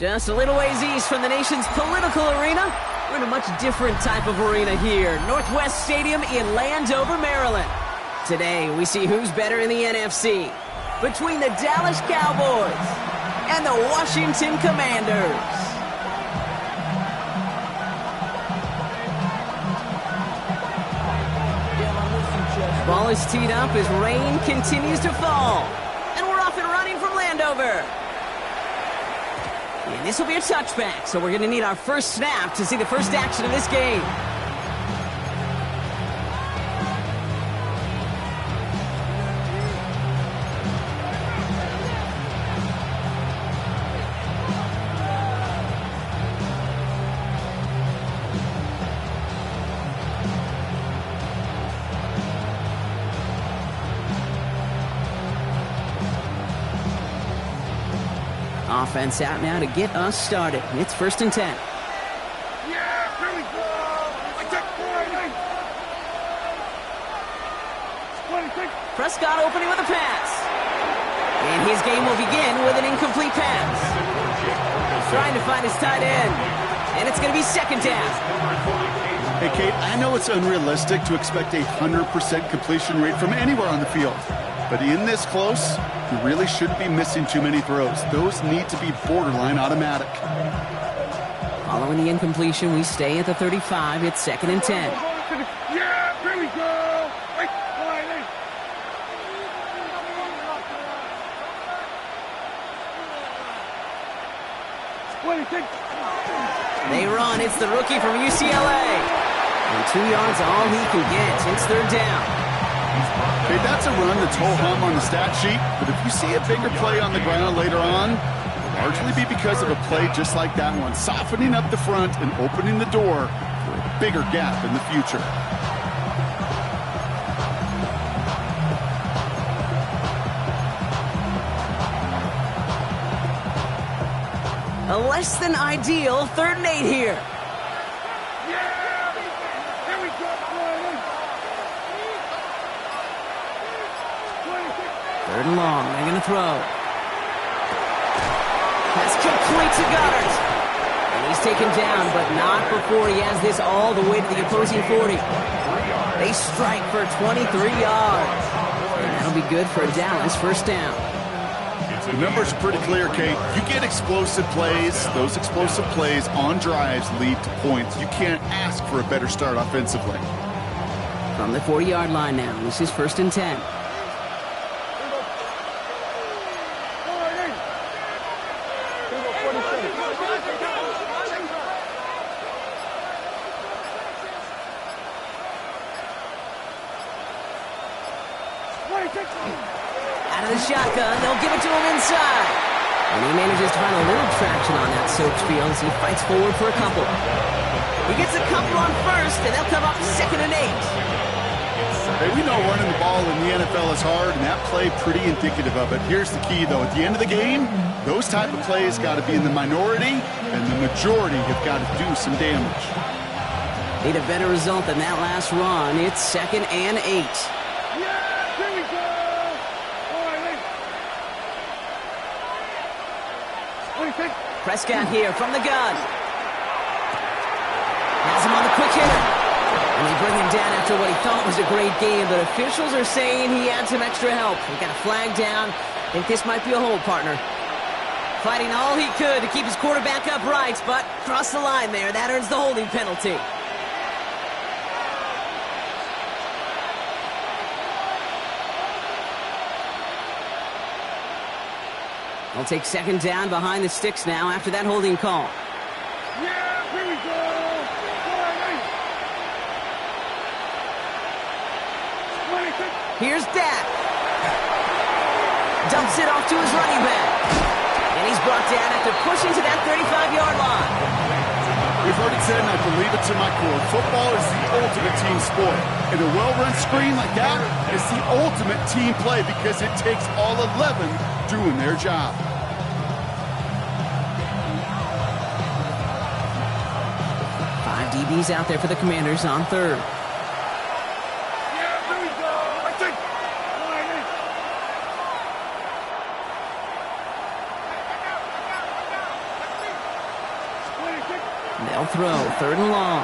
Just a little ways east from the nation's political arena, we're in a much different type of arena here. Northwest Stadium in Landover, Maryland. Today, we see who's better in the NFC. Between the Dallas Cowboys and the Washington Commanders. Ball is teed up as rain continues to fall. And we're off and running from Landover. And this will be a touchback, so we're going to need our first snap to see the first action of this game. Offense out now to get us started. It's 1st and 10. Yeah, here we go. Prescott opening with a pass. And his game will begin with an incomplete pass. Trying to find his tight end. And it's going to be 2nd down. Hey, Kate, I know it's unrealistic to expect a 100% completion rate from anywhere on the field. But in this close, you really shouldn't be missing too many throws. Those need to be borderline automatic. Following the incompletion, we stay at the 35. It's 2nd and 10. Yeah, here we go. They run. It's the rookie from UCLA. And 2 yards all he can get. It's 3rd down. Hey, that's a run that's ho-hum on the stat sheet, but if you see a bigger play on the ground later on, it'll largely be because of a play just like that one, softening up the front and opening the door for a bigger gap in the future. A less than ideal 3rd and 8 here. Third and long, they're going to throw. That's complete to Goddard. And he's taken down, but not before he has this all the way to the opposing 40. They strike for 23 yards. And that'll be good for a Dallas 1st down. The numbers are pretty clear, Kate. You get explosive plays. Those explosive plays on drives lead to points. You can't ask for a better start offensively. From the 40-yard line now, this is 1st and 10. Out of the shotgun, they'll give it to him inside. And he manages to find a little traction on that soaked field as he fights forward for a couple. He gets a couple on 1st, and they'll come up 2nd and 8. Hey, we know running the ball in the NFL is hard, and that play pretty indicative of it. Here's the key, though. At the end of the game, those type of plays got to be in the minority, and the majority have got to do some damage. Need a better result than that last run. It's 2nd and 8. Prescott here from the gun. Has him on the quick hitter. And they bring him down after what he thought was a great game, but officials are saying he had some extra help. He got a flag down. I think this might be a hold, partner. Fighting all he could to keep his quarterback upright, but crossed the line there. That earns the holding penalty. They'll take 2nd down behind the sticks now after that holding call. Yeah, here we go. Here's Dak. Dumps it off to his running back. And he's brought down after pushing to that 35-yard line. We've heard it said, and I believe it to my core, football is the ultimate team sport. And a well-run screen like that is the ultimate team play because it takes all 11 doing their job. Five DBs out there for the Commanders on 3rd. They'll throw. 3rd and long.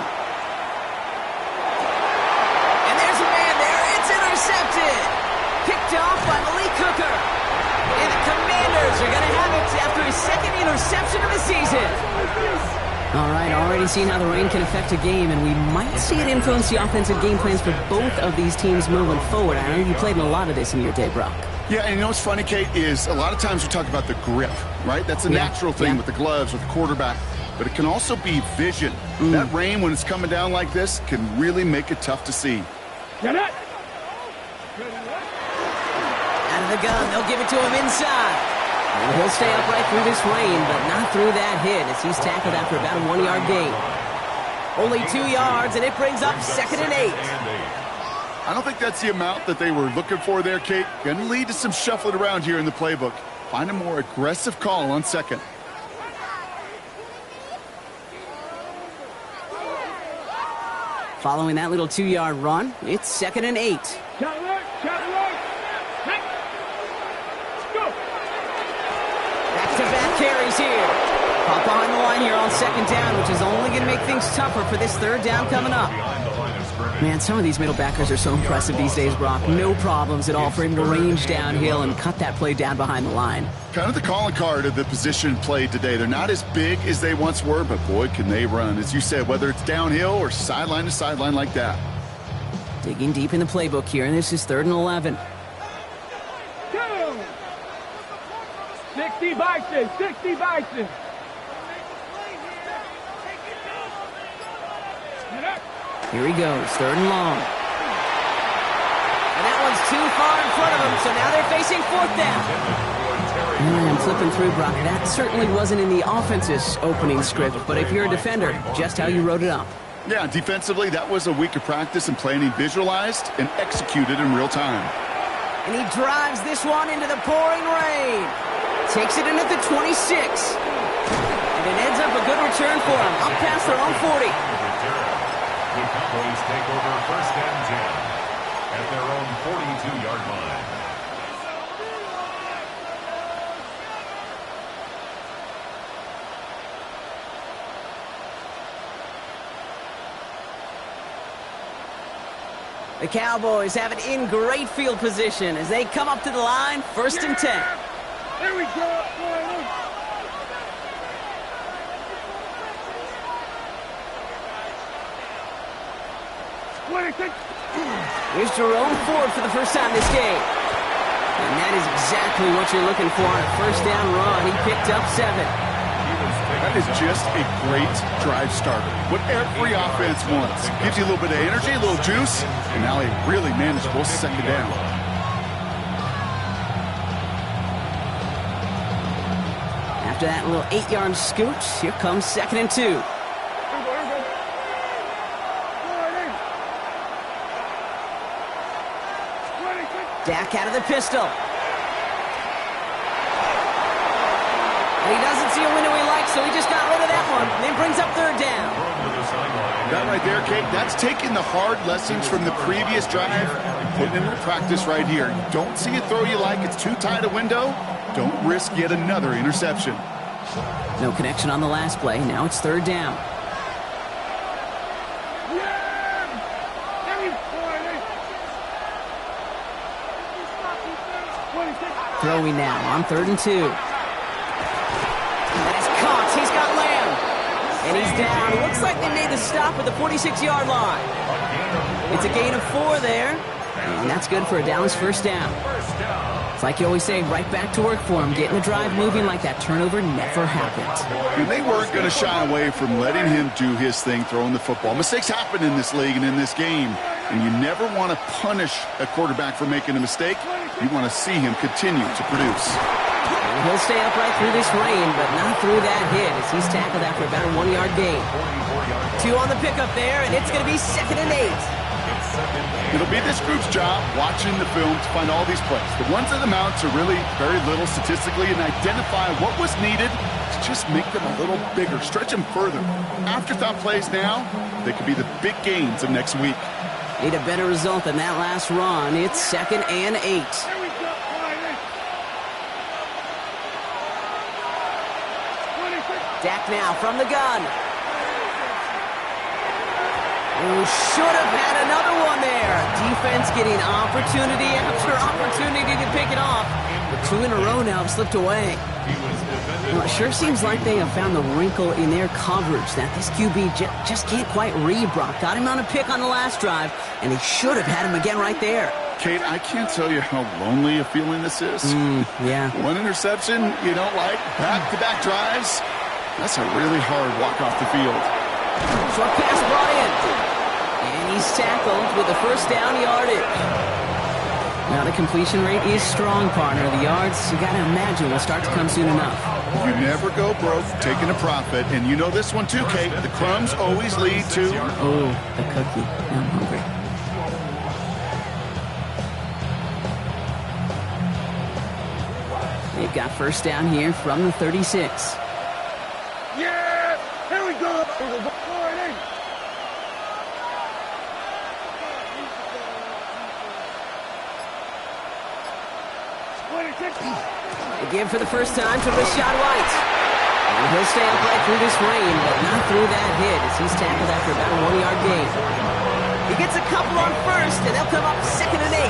And there's a man there. It's intercepted. Picked off by Malik Hooker. And the Commanders are going to have it after his 2nd interception of the season. All right, already seen how the rain can affect a game, and we might see it influence the offensive game plans for both of these teams moving forward. I know you played in a lot of this in your day, Brock. Yeah, and you know what's funny, Kate, is a lot of times we talk about the grip, right? That's a natural thing with the gloves, with the quarterback. But it can also be vision. That rain, when it's coming down like this, can really make it tough to see. Get it! Out of the gun, they'll give it to him inside. And he'll stay upright through this rain, but not through that hit as he's tackled after about a 1-yard gain. Only 2 yards, and it brings up 2nd and 8. I don't think that's the amount that they were looking for there, Kate. Going to lead to some shuffling around here in the playbook. Find a more aggressive call on 2nd. Following that little 2-yard run, it's 2nd and 8. Back-to-back carries here. Pop behind the line here on 2nd down, which is only going to make things tougher for this 3rd down coming up. Man, some of these middle backers are so impressive these days, Brock. No problems at all for him to range downhill and cut that play down behind the line. Kind of the calling card of the position played today. They're not as big as they once were, but boy, can they run. As you said, whether it's downhill or sideline to sideline like that. Digging deep in the playbook here, and this is 3rd and 11. 60 Bison, 60 Bison. Here he goes, 3rd and long. And that one's too far in front of him, so now they're facing 4th down. And I'm flipping through, Brock. That certainly wasn't in the offense's opening script, but if you're a defender, just how you wrote it up. Yeah, defensively, that was a week of practice and planning visualized and executed in real time. And he drives this one into the pouring rain. Takes it in at the 26. And it ends up a good return for him, up past their own 40. The Cowboys take over 1st and 10 at their own 42-yard line. The Cowboys have it in great field position as they come up to the line, 1st and 10. Here we go. Here's Jerome Ford for the first time this game. And that is exactly what you're looking for on a 1st down run. He picked up 7. That is just a great drive starter. What every offense wants. Gives you a little bit of energy, a little juice, and now a really manageable 2nd down. After that little 8-yard scoot, here comes 2nd and 2. Dak out of the pistol. And he doesn't see a window he likes, so he just got rid of that one. And then brings up 3rd down. That right there, Kate, that's taking the hard lessons from the previous drive and putting it into practice right here. You don't see a throw you like, it's too tight a window. Don't risk yet another interception. No connection on the last play. Now it's 3rd down. Throwing now on 3rd and 2. That is caught. He's got Lamb. And he's down. It looks like they made the stop at the 46-yard line. It's a gain of 4 there. And that's good for a Dallas 1st down. It's like you always say, right back to work for him. Getting the drive moving like that turnover never happened. And they weren't going to shy away from letting him do his thing, throwing the football. Mistakes happen in this league and in this game. And you never want to punish a quarterback for making a mistake. You want to see him continue to produce. And he'll stay upright through this rain, but not through that hit as he's tackled after about a 1-yard gain. 2 on the pickup there, and it's going to be 2nd and 8. It'll be this group's job watching the film to find all these plays. The ones that amount to really very little statistically and identify what was needed to just make them a little bigger, stretch them further. Afterthought plays now, they could be the big gains of next week. Need a better result than that last run. It's 2nd and 8. Dak now from the gun. Who should have had another one there. Defense getting opportunity after opportunity to pick it off. But 2 in a row now have slipped away. Well, it sure seems like they have found the wrinkle in their coverage that this QB just can't quite read. Brock got him on a pick on the last drive, and they should have had him again right there. Kate, I can't tell you how lonely a feeling this is. Yeah. One interception, you don't like, back-to-back drives. That's a really hard walk off the field. Short pass brought in. And he's tackled with the first down yardage. Now the completion rate is strong, partner. The yards, you got to imagine, will start to come soon enough. You never go broke taking a profit. And you know this one too, Kate. The crumbs always lead to... Oh, the cookie. Now I'm hungry. They've got first down here from the 36. Yeah! Here we go! They give for the first time to Rashad White. And he'll stay upright through this rain, but not through that hit as he's tackled after about a 1-yard gain. He gets a couple on first, and they'll come up 2nd and 8.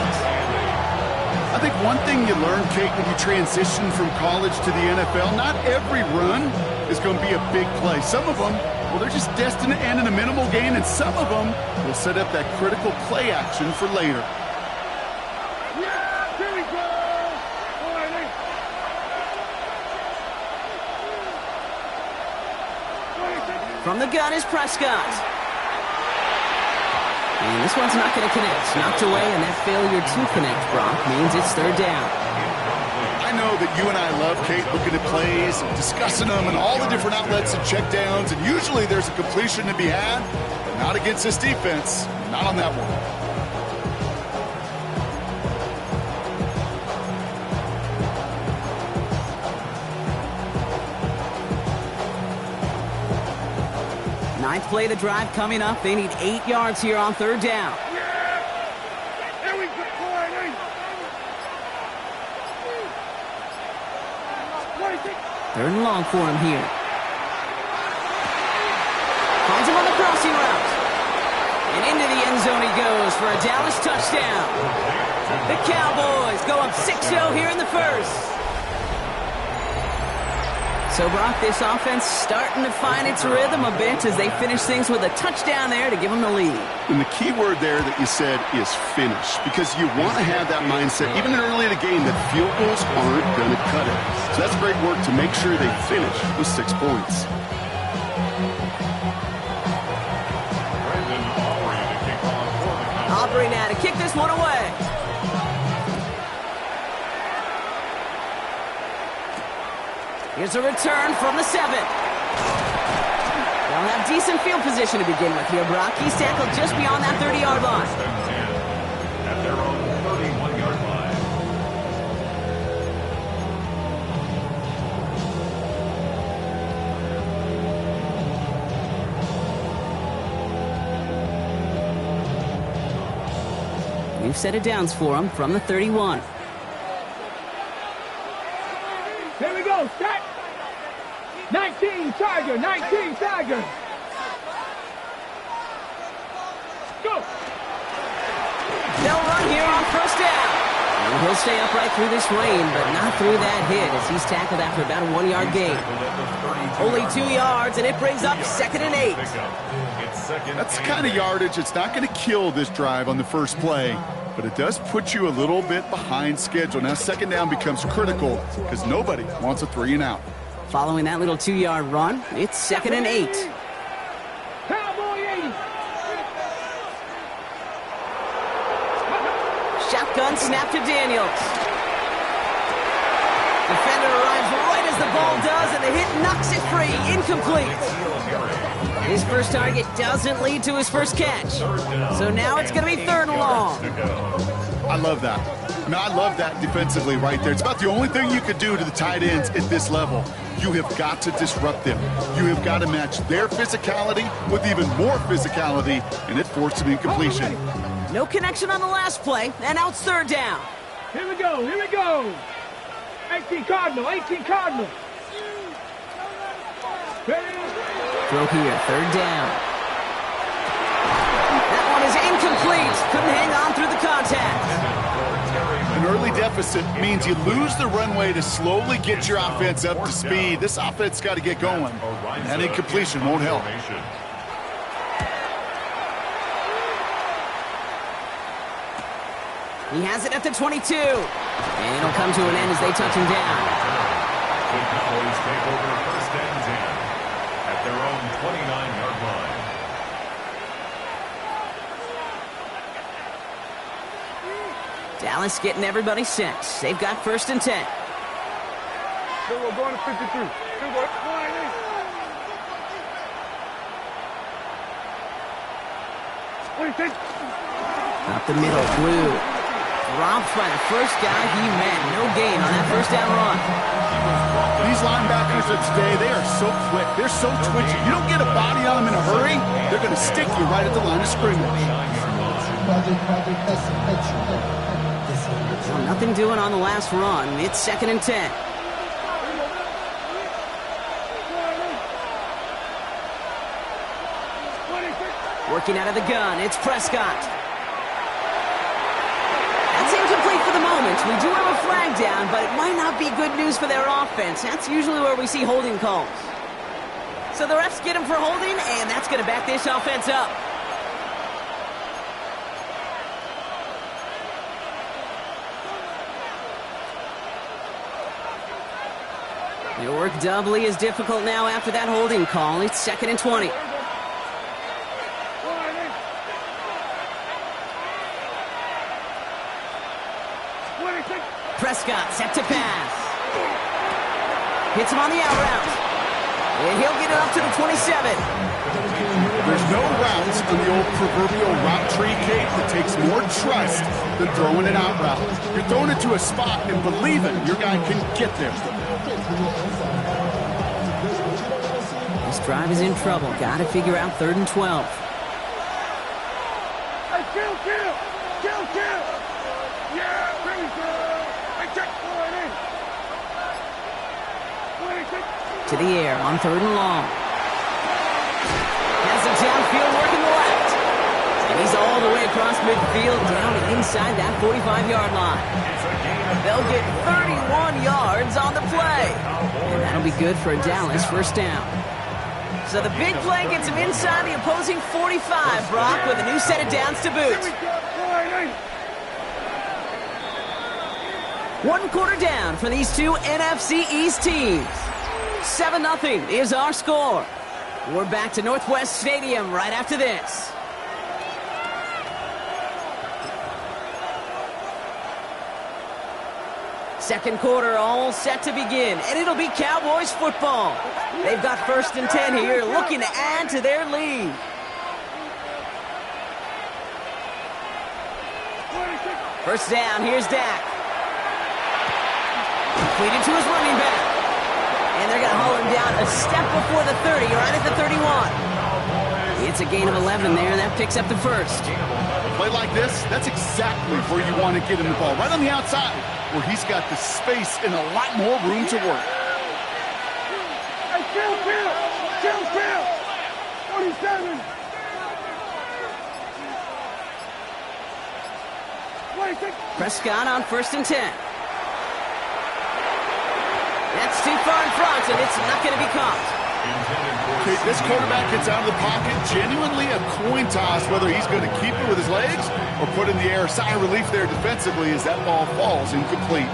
I think one thing you learn, Kate, when you transition from college to the NFL, not every run is going to be a big play. Some of them, well, they're just destined to end in a minimal gain, and some of them will set up that critical play action for later. From the gun is Prescott. And this one's not going to connect. Knocked away, and that failure to connect, Brock, means it's 3rd down. I know that you and I love, Kate, looking at plays and discussing them and all the different outlets and checkdowns, and usually there's a completion to be had. Not against this defense. Not on that one. Ninth play of the drive coming up. They need 8 yards here on 3rd down. Here we go! 3rd and long for him here. Finds him on the crossing route. And into the end zone he goes for a Dallas touchdown. The Cowboys go up 6-0 here in the first. So, Brock, this offense starting to find its rhythm a bit as they finish things with a touchdown there to give them the lead. And the key word there that you said is finish, because you want to have that mindset, even early in the game, that field goals aren't going to cut it. So that's great work to make sure they finish with 6 points. Aubrey now to kick this one away. Here's a return from the 7. They'll have decent field position to begin with here, Brock. He's tackled just beyond that 30-yard line. At their own 31-yard line. We've set it downs for him from the 31. Here we go, start! 19 Tiger, 19 Tiger! Go! They'll run here on first down. And he'll stay upright through this rain, but not through that hit as he's tackled after about a 1-yard gain. Only 2 yards, and it brings up 2nd and 8. That's the kind of yardage. It's not going to kill this drive on the first play, but it does put you a little bit behind schedule. Now 2nd down becomes critical because nobody wants a 3 and out. Following that little 2-yard run, it's 2nd and 8. Cowboy 80! Shotgun snap to Daniels. Defender arrives right as the ball does, and the hit knocks it free. Incomplete. His first target doesn't lead to his first catch. So now it's going to be 3rd and long. I love that. I mean, I love that defensively right there. It's about the only thing you could do to the tight ends at this level. You have got to disrupt them. You have got to match their physicality with even more physicality, and it forced an incompletion. No connection on the last play, and now it's 3rd down. Here we go, here we go! 18 Cardinal, 18 Cardinal! Throw here, 3rd down. defense couldn't hang on through the contact. An early deficit means you lose the runway to slowly get your offense up to speed. This offense got to get going. That incompletion won't help. He has it at the 22. And it'll come to an end as they touch him down. The Cowboys take over first and 10 at their own 29-yard line. Dallas getting everybody set. They've got first and 10. Then we're going to 53. Then we're going to 26. Up the middle, Blue. Dropped by the first guy he met. No gain on that first down run. These linebackers of today, they are so quick. They're so twitchy. You don't get a body on them in a hurry, they're going to stick you right at the line of scrimmage. Well, nothing doing on the last run. It's second and 10. Working out of the gun, it's Prescott. That's incomplete for the moment. We do have a flag down, but it might not be good news for their offense. That's usually where we see holding calls. So the refs get him for holding, and that's going to back this offense up. Your work doubly is difficult now after that holding call. It's second and 20. Prescott set to pass. Hits him on the out route. And he'll get it up to the 27. There's no routes on the old proverbial route tree, Kate, that takes more trust than throwing an out route. You're throwing it to a spot and believing your guy can get there. This drive is in trouble. Got to figure out third and 12. Hey, kill! Yeah, pretty good. Hey, check for it in. 26. To the air on third and long. Has it downfield working the left. And he's all the way across midfield down inside that 45-yard line. They'll get 31 yards on the play. And that'll be good for a Dallas first down. So the big play gets him inside the opposing 45, Brock, with a new set of downs to boot. One quarter down for these two NFC East teams. 7-0 is our score. We're back to Northwest Stadium right after this. Second quarter all set to begin, and it'll be Cowboys football. They've got first and 10 here, looking to add to their lead. First down, here's Dak. Completed to his running back. And they're going to haul him down a step before the 30, right at the 31. It's a gain of 11 there, and that picks up the first. A play like this, that's exactly where you want to get him the ball, right on the outside, where he's got the space and a lot more room to work. Hey, kill! 47. 26. Prescott on first and 10. That's too far in front, and it's not going to be caught. Okay, this quarterback gets out of the pocket, genuinely a coin toss whether he's going to keep it with his legs or put in the air. Sigh of relief there defensively as that ball falls incomplete.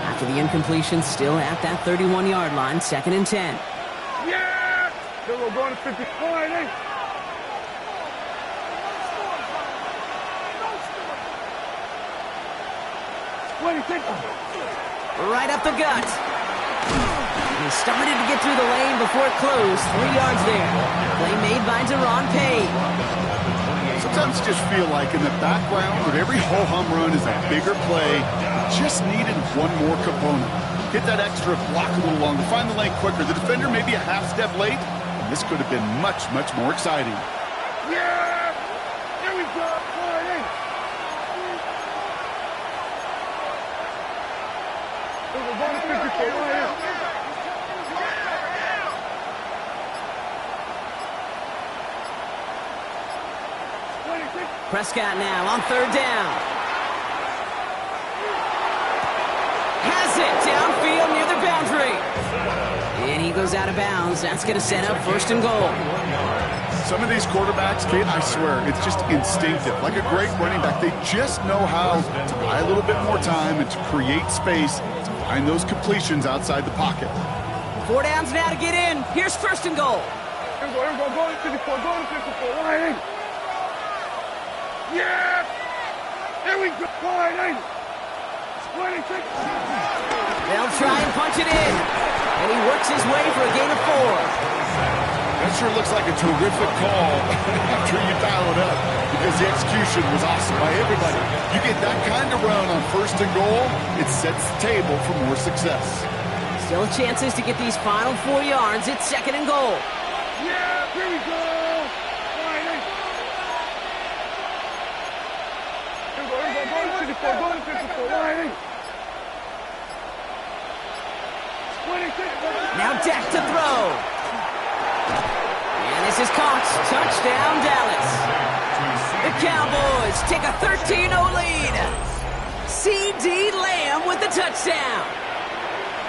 After the incompletion, still at that 31-yard line, second and 10. Yeah! Then we're going to 54. 26. Right up the gut. He started to get through the lane before it closed. 3 yards there. Play made by Deron Payne. Sometimes you just feel like in the background of every ho-hum run is a bigger play. Just needed one more component. Hit that extra block a little longer. Find the lane quicker. The defender may be a half step late. And this could have been much, much more exciting. Yeah! Here we go. Prescott now on third down. Has it downfield near the boundary. And he goes out of bounds. That's going to set up first and goal. Some of these quarterbacks, Kate, I swear, it's just instinctive. Like a great running back, they just know how to buy a little bit more time and to create space to find those completions outside the pocket. 4 downs now to get in. Here's first and goal. Here we go. Go to 54. Go to 54. Wide 8. Yeah! Here we go. Wide 8. 26. They'll try and punch it in. And he works his way for a gain of 4. That sure looks like a terrific call after you dial it up, because the execution was awesome by everybody. You get that kind of run on first and goal, it sets the table for more success. Still chances to get these final 4 yards. It's second and goal. Yeah, here we go. Wide 8. Here we go. Go to 54. Go to 54. Wide 8. 26. Now Dak to throw. And this is caught. Touchdown, Dallas. The Cowboys take a 13-0 lead. C.D. Lamb with the touchdown.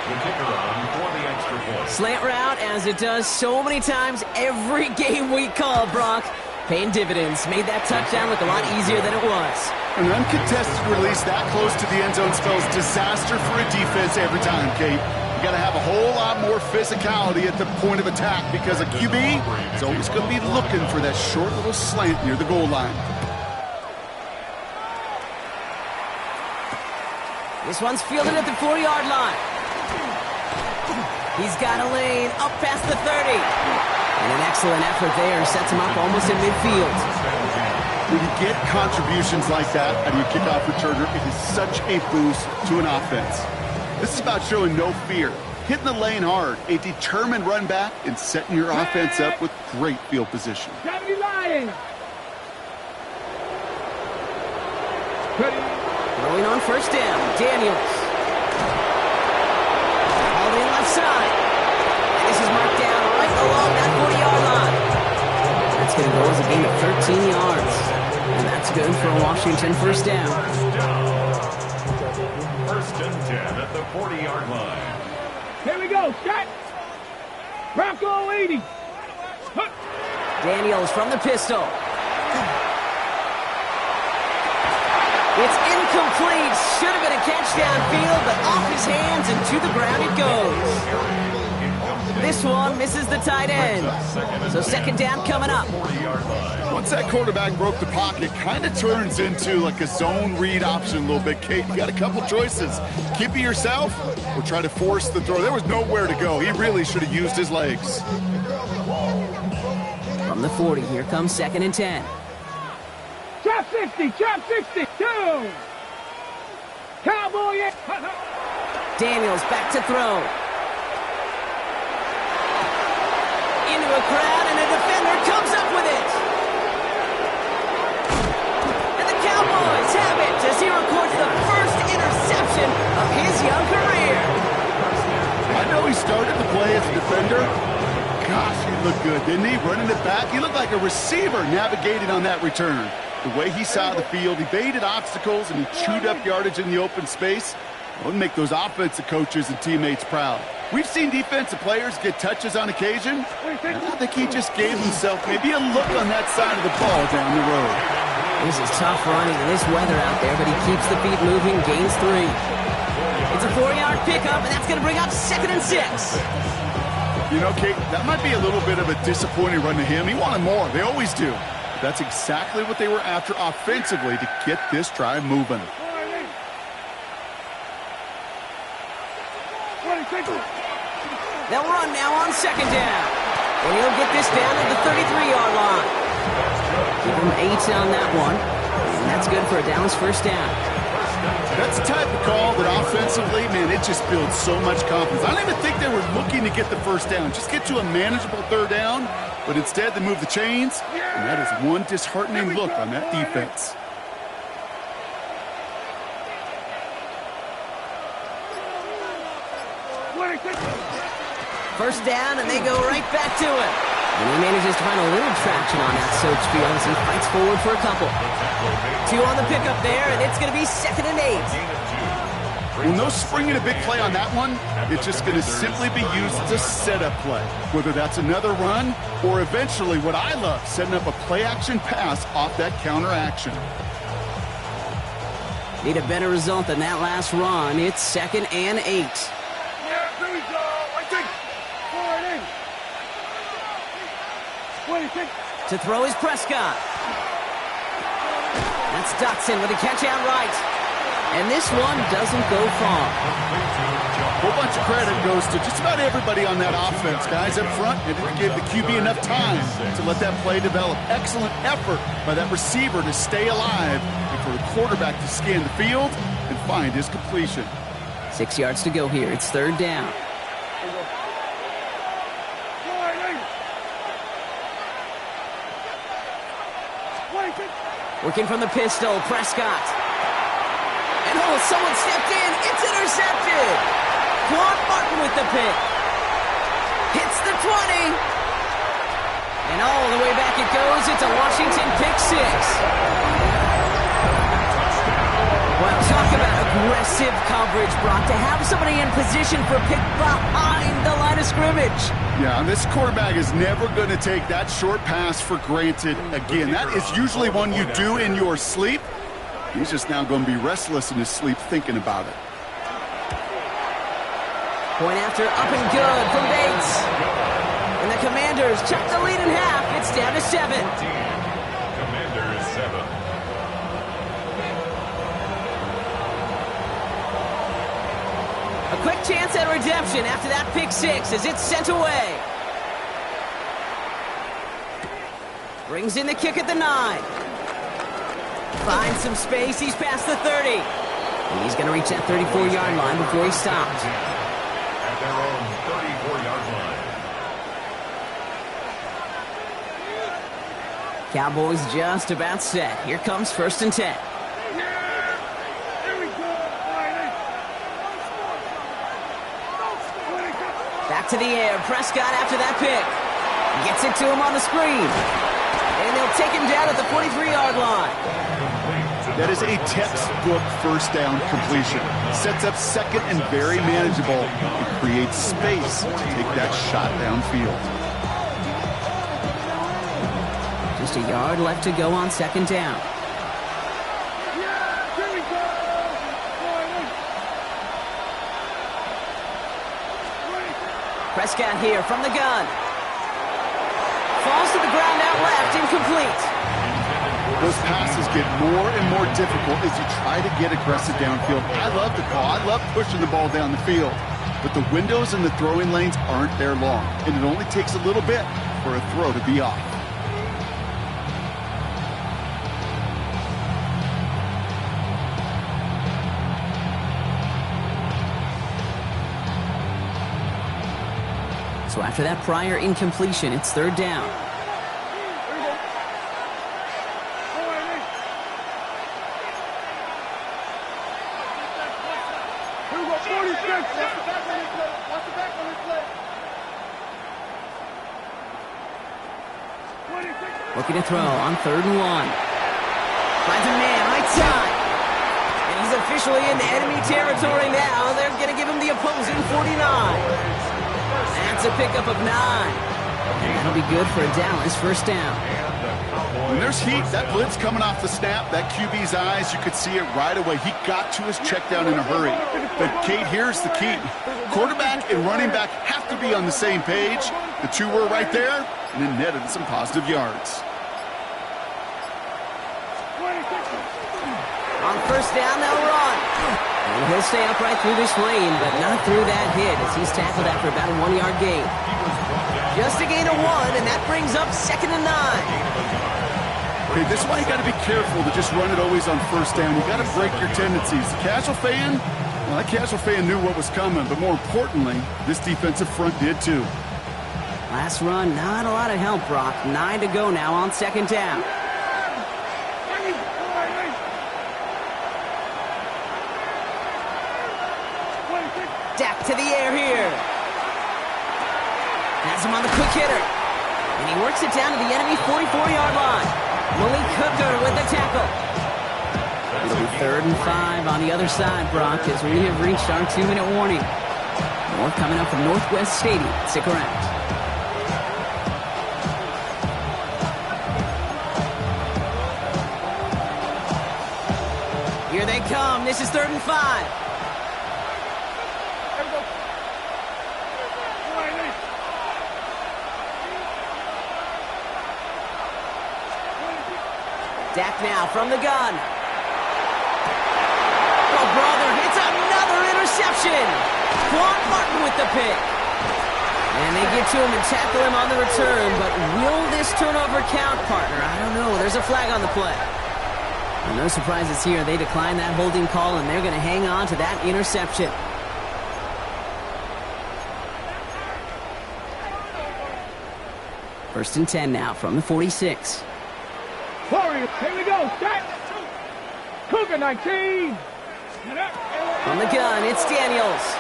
The kicker on for the extra point. Slant route, as it does so many times every game we call, Brock. Paying dividends. Made that touchdown look a lot easier than it was. An uncontested release that close to the end zone spells disaster for a defense every time, Kate. You got to have a whole lot more physicality at the point of attack, because a QB is always going to be looking for that short little slant near the goal line. This one's fielded at the 4-yard line. He's got a lane up past the 30. And an excellent effort there sets him up almost in midfield. When you get contributions like that out of your kickoff returner, it is such a boost to an offense. This is about showing no fear, hitting the lane hard, a determined run back, and setting your offense up with great field position. Gotta be lying. Ready. Throwing on first down, Daniels. Hauled in left side. And this is marked down right along that 40-yard line. That's going to go as a gain of 13 yards. And that's good for a Washington first down. First and 10 at the 40-yard line. Here we go. Shot. Bronco 80. Huh. Daniels from the pistol. It's incomplete. Should have been a catch downfield, but off his hands and to the ground it goes. This one misses the tight end. So second down coming up. Once that quarterback broke the pocket, kind of turns into like a zone read option a little bit, Kate. You got a couple choices. Keep it yourself or try to force the throw. There was nowhere to go. He really should have used his legs. From the 40, here comes second and 10. Chop 60. Chop 60. 2. Cowboy. Daniels back to throw. Into a crowd, and a defender comes up with it. And the Cowboys have it as he records the first interception of his young career. I know he started the play as a defender. Gosh, he looked good, didn't he? Running it back. He looked like a receiver navigating on that return. The way he saw the field, he baited obstacles, and he chewed up yardage in the open space. It would make those offensive coaches and teammates proud. We've seen defensive players get touches on occasion. And I think he just gave himself maybe a look on that side of the ball down the road. This is tough running in this weather out there, but he keeps the feet moving, gains 3. It's a 4-yard pickup, and that's going to bring up second and 6. You know, Kate, that might be a little bit of a disappointing run to him. He wanted more. They always do. That's exactly what they were after offensively to get this drive moving. They'll run now on second down. And he'll get this down to the 33-yard line. Give him 8 on that one. And that's good for a Dallas first down. That's the type of call that offensively, man, it just builds so much confidence. I don't even think they were looking to get the first down. Just get to a manageable third down. But instead, they move the chains. And that is one disheartening look on that defense. First down, and they go right back to it. And he manages to find a little traction on that soap spiel as he fights forward for a couple. 2 on the pickup there, and it's going to be 2nd and 8. Well, no springing a big play on that one. It's just going to simply be used as a setup play, whether that's another run or eventually what I love, setting up a play-action pass off that counter action. Need a better result than that last run. It's 2nd and 8. Yeah, there we go. I think. To throw is Prescott. That's Dotson with a catch out right. And this one doesn't go far. A whole bunch of credit goes to just about everybody on that offense. Guys up front, and it gave the QB enough time to let that play develop. Excellent effort by that receiver to stay alive and for the quarterback to scan the field and find his completion. 6 yards to go here. It's 3rd down. Working from the pistol, Prescott. And someone stepped in. It's intercepted. Quan Martin with the pick. Hits the 20. And all the way back it goes. It's a Washington pick 6. Well, talk about aggressive coverage, Brock. To have somebody in position for a pick behind the line of scrimmage. Yeah, and this quarterback is never going to take that short pass for granted again. That is usually one you do in your sleep. He's just now going to be restless in his sleep thinking about it. Point after, up and good from Bates. And the Commanders check the lead in half. It's down to 7. Commanders 7. A quick chance at redemption after that pick 6 as it's sent away. Brings in the kick at the 9. Finds some space. He's past the 30. And he's going to reach that 34-yard line before he stops. At their own 34-yard line. Cowboys just about set. Here comes 1st and 10. Back to the air. Prescott after that pick. Gets it to him on the screen. And they'll take him down at the 43-yard line. That is a textbook first down completion. Sets up 2nd and very manageable. It creates space to take that shot downfield. Just a yard left to go on 2nd down. Prescott here from the gun. Falls to the ground out left, incomplete. Those passes get more and more difficult as you try to get aggressive downfield. I love the call. I love pushing the ball down the field. But the windows in the throwing lanes aren't there long, and it only takes a little bit for a throw to be off. So after that prior incompletion, it's 3rd down. Looking to throw on 3rd and 1. Finds a man, right side. And he's officially in enemy territory now. They're going to give him the opposing 49. That's a pickup of 9. And that'll be good for a Dallas 1st down. When there's heat, that blitz coming off the snap, that QB's eyes, you could see it right away. He got to his check down in a hurry. But, Kate, here's the key. Quarterback and running back have to be on the same page. The two were right there, and it netted some positive yards. On 1st down, they'll run. And he'll stay upright through this lane, but not through that hit as he's tackled after about a 1-yard gain. Just a gain of 1, and that brings up 2nd and 9. Okay, this is why you got to be careful to just run it always on 1st down. You got to break your tendencies. The casual fan, well, that casual fan knew what was coming, but more importantly, this defensive front did too. Last run, not a lot of help, Brock. 9 to go now on 2nd down. Dak to the air here. Has him on the quick hitter. And he works it down to the enemy 44-yard line. Malik Hooker with the tackle. It'll be 3rd and 5 on the other side, Brock, as we have reached our 2-minute warning. More coming up from Northwest Stadium. Stick around. Here they come. This is 3rd and 5. Dak now from the gun. Oh, brother, it's another interception. Quan Martin with the pick. And they get to him and tackle him on the return, but will this turnover count, partner? I don't know. There's a flag on the play. Well, no surprises here. They decline that holding call, and they're going to hang on to that interception. First and 10 now from the 46. Warriors, here we go. Set. Cougar 19. From the gun, it's Daniels.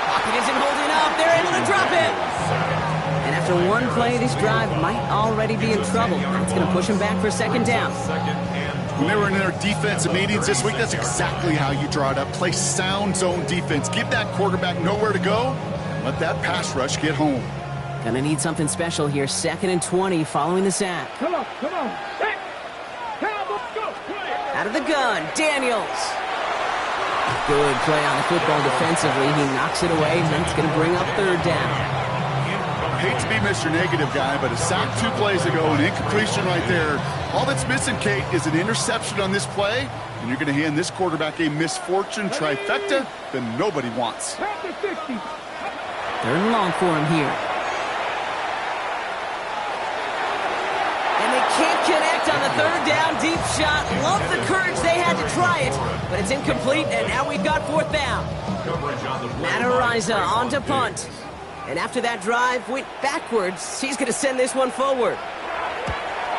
Pocket isn't holding up. They're able to drop it. And after one play, this drive might already be in trouble. It's going to push him back for 2nd down. When they were in their defensive meetings this week, that's exactly how you draw it up. Play sound zone defense. Give that quarterback nowhere to go. And let that pass rush get home. Gonna need something special here. 2nd and 20 following the sack. Come on. Set. Cowboys, go. Out of the gun, Daniels. Good play on the football defensively. He knocks it away, and that's going to bring up 3rd down. I hate to be Mr. Negative guy, but a sack 2 plays ago, an incompletion right there. All that's missing, Kate, is an interception on this play, and you're going to hand this quarterback a misfortune trifecta that nobody wants. 50. 3rd and long for him here. Can't connect on the 3rd down deep shot. Love the courage they had to try it, but it's incomplete, and now we've got 4th down. Matt Ariza on to punt. And after that drive went backwards, he's going to send this one forward.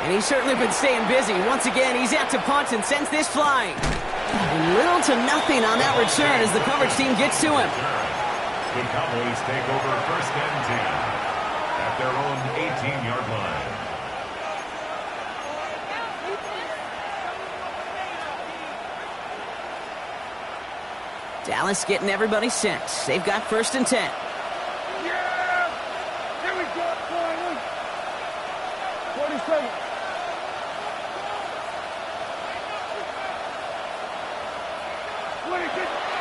And he's certainly been staying busy. Once again, he's out to punt and sends this flying. And little to nothing on that return as the coverage team gets to him. The Cowboys take over 1st and 10 at their own 18-yard line. Dallas getting everybody set. They've got 1st and 10. Yeah! Here we go, 47.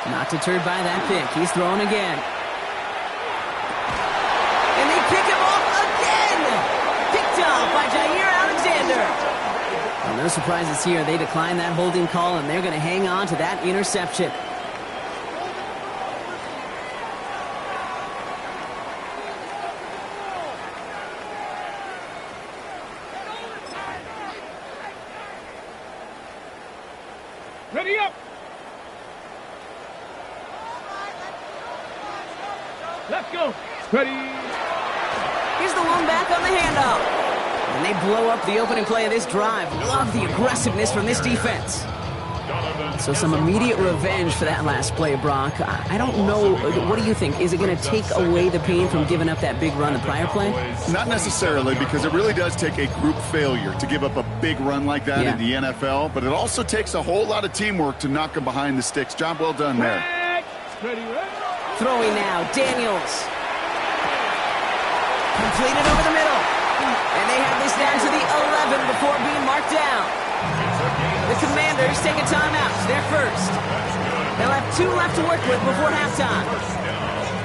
Not deterred by that pick. He's throwing again. And they pick him off again! Picked off by Jair Alexander. Well, no surprises here. They decline that holding call, and they're going to hang on to that interception. Ready up. Let's go. Ready. Here's the one back on the handoff. And they blow up the opening play of this drive. Love the aggressiveness from this defense. So some immediate revenge for that last play, Brock. I don't know. What do you think? Is it going to take away the pain from giving up that big run the prior play? Not necessarily, because it really does take a group failure to give up a big run like that in the NFL. But it also takes a whole lot of teamwork to knock them behind the sticks. Job well done there. Ready. Throwing now, Daniels. Completed over the middle. And they have this down to the 11 before being marked down. The Commanders take a timeout. They're first. They'll have 2 left to work with before halftime.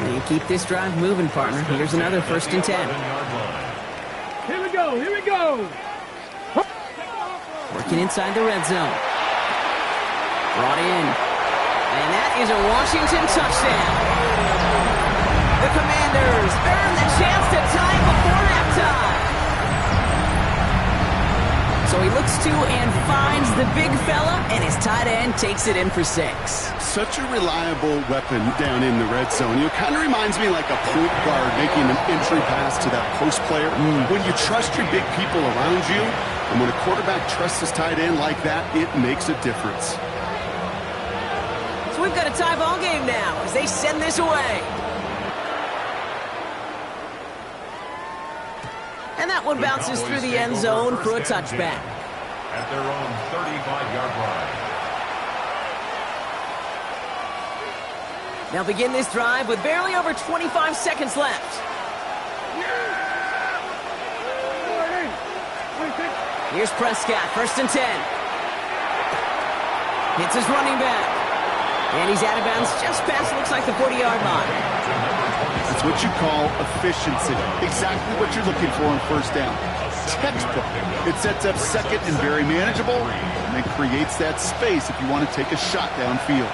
And you keep this drive moving, partner. Here's another 1st and 10. Here we go. Working inside the red zone. Brought in. And that is a Washington touchdown. The Commanders earn the chance to tie before halftime. So he looks to and finds the big fella, and his tight end takes it in for 6. Such a reliable weapon down in the red zone. It kind of reminds me like a point guard making an entry pass to that post player. When you trust your big people around you, and when a quarterback trusts his tight end like that, it makes a difference. So we've got a tie ball game now as they send this away. And that one bounces through the end zone for a touchback. At their own 35-yard line. They'll begin this drive with barely over 25 seconds left. Here's Prescott, 1st and 10. Hits his running back. And he's out of bounds just past, looks like, the 40-yard line. That's what you call efficiency. Exactly what you're looking for on 1st down. Textbook. It sets up 2nd and very manageable, and then creates that space if you want to take a shot downfield.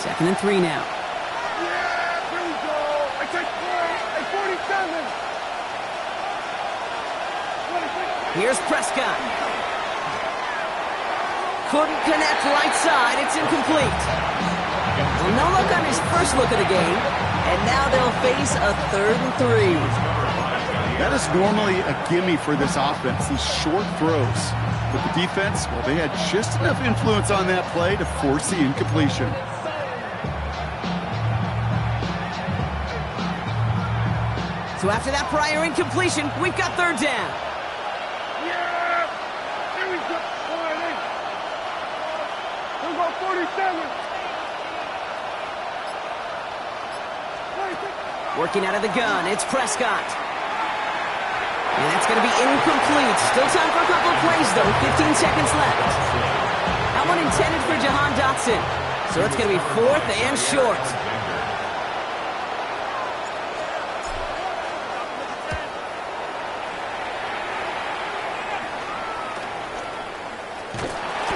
2nd and 3 now. Yeah, here we go. I take 47. Here's Prescott. Couldn't connect right side. It's incomplete. Well, no look on his first look of the game. And now they'll face a 3rd and 3. That is normally a gimme for this offense, these short throws. But the defense, well, they had just enough influence on that play to force the incompletion. So after that prior incompletion, we've got 3rd down. Yeah! Here we go. All right, we're about 47. Working out of the gun, it's Prescott. And that's going to be incomplete. Still time for a couple of plays, though. 15 seconds left. That one intended for Jahan Dotson. So it's going to be 4th and short.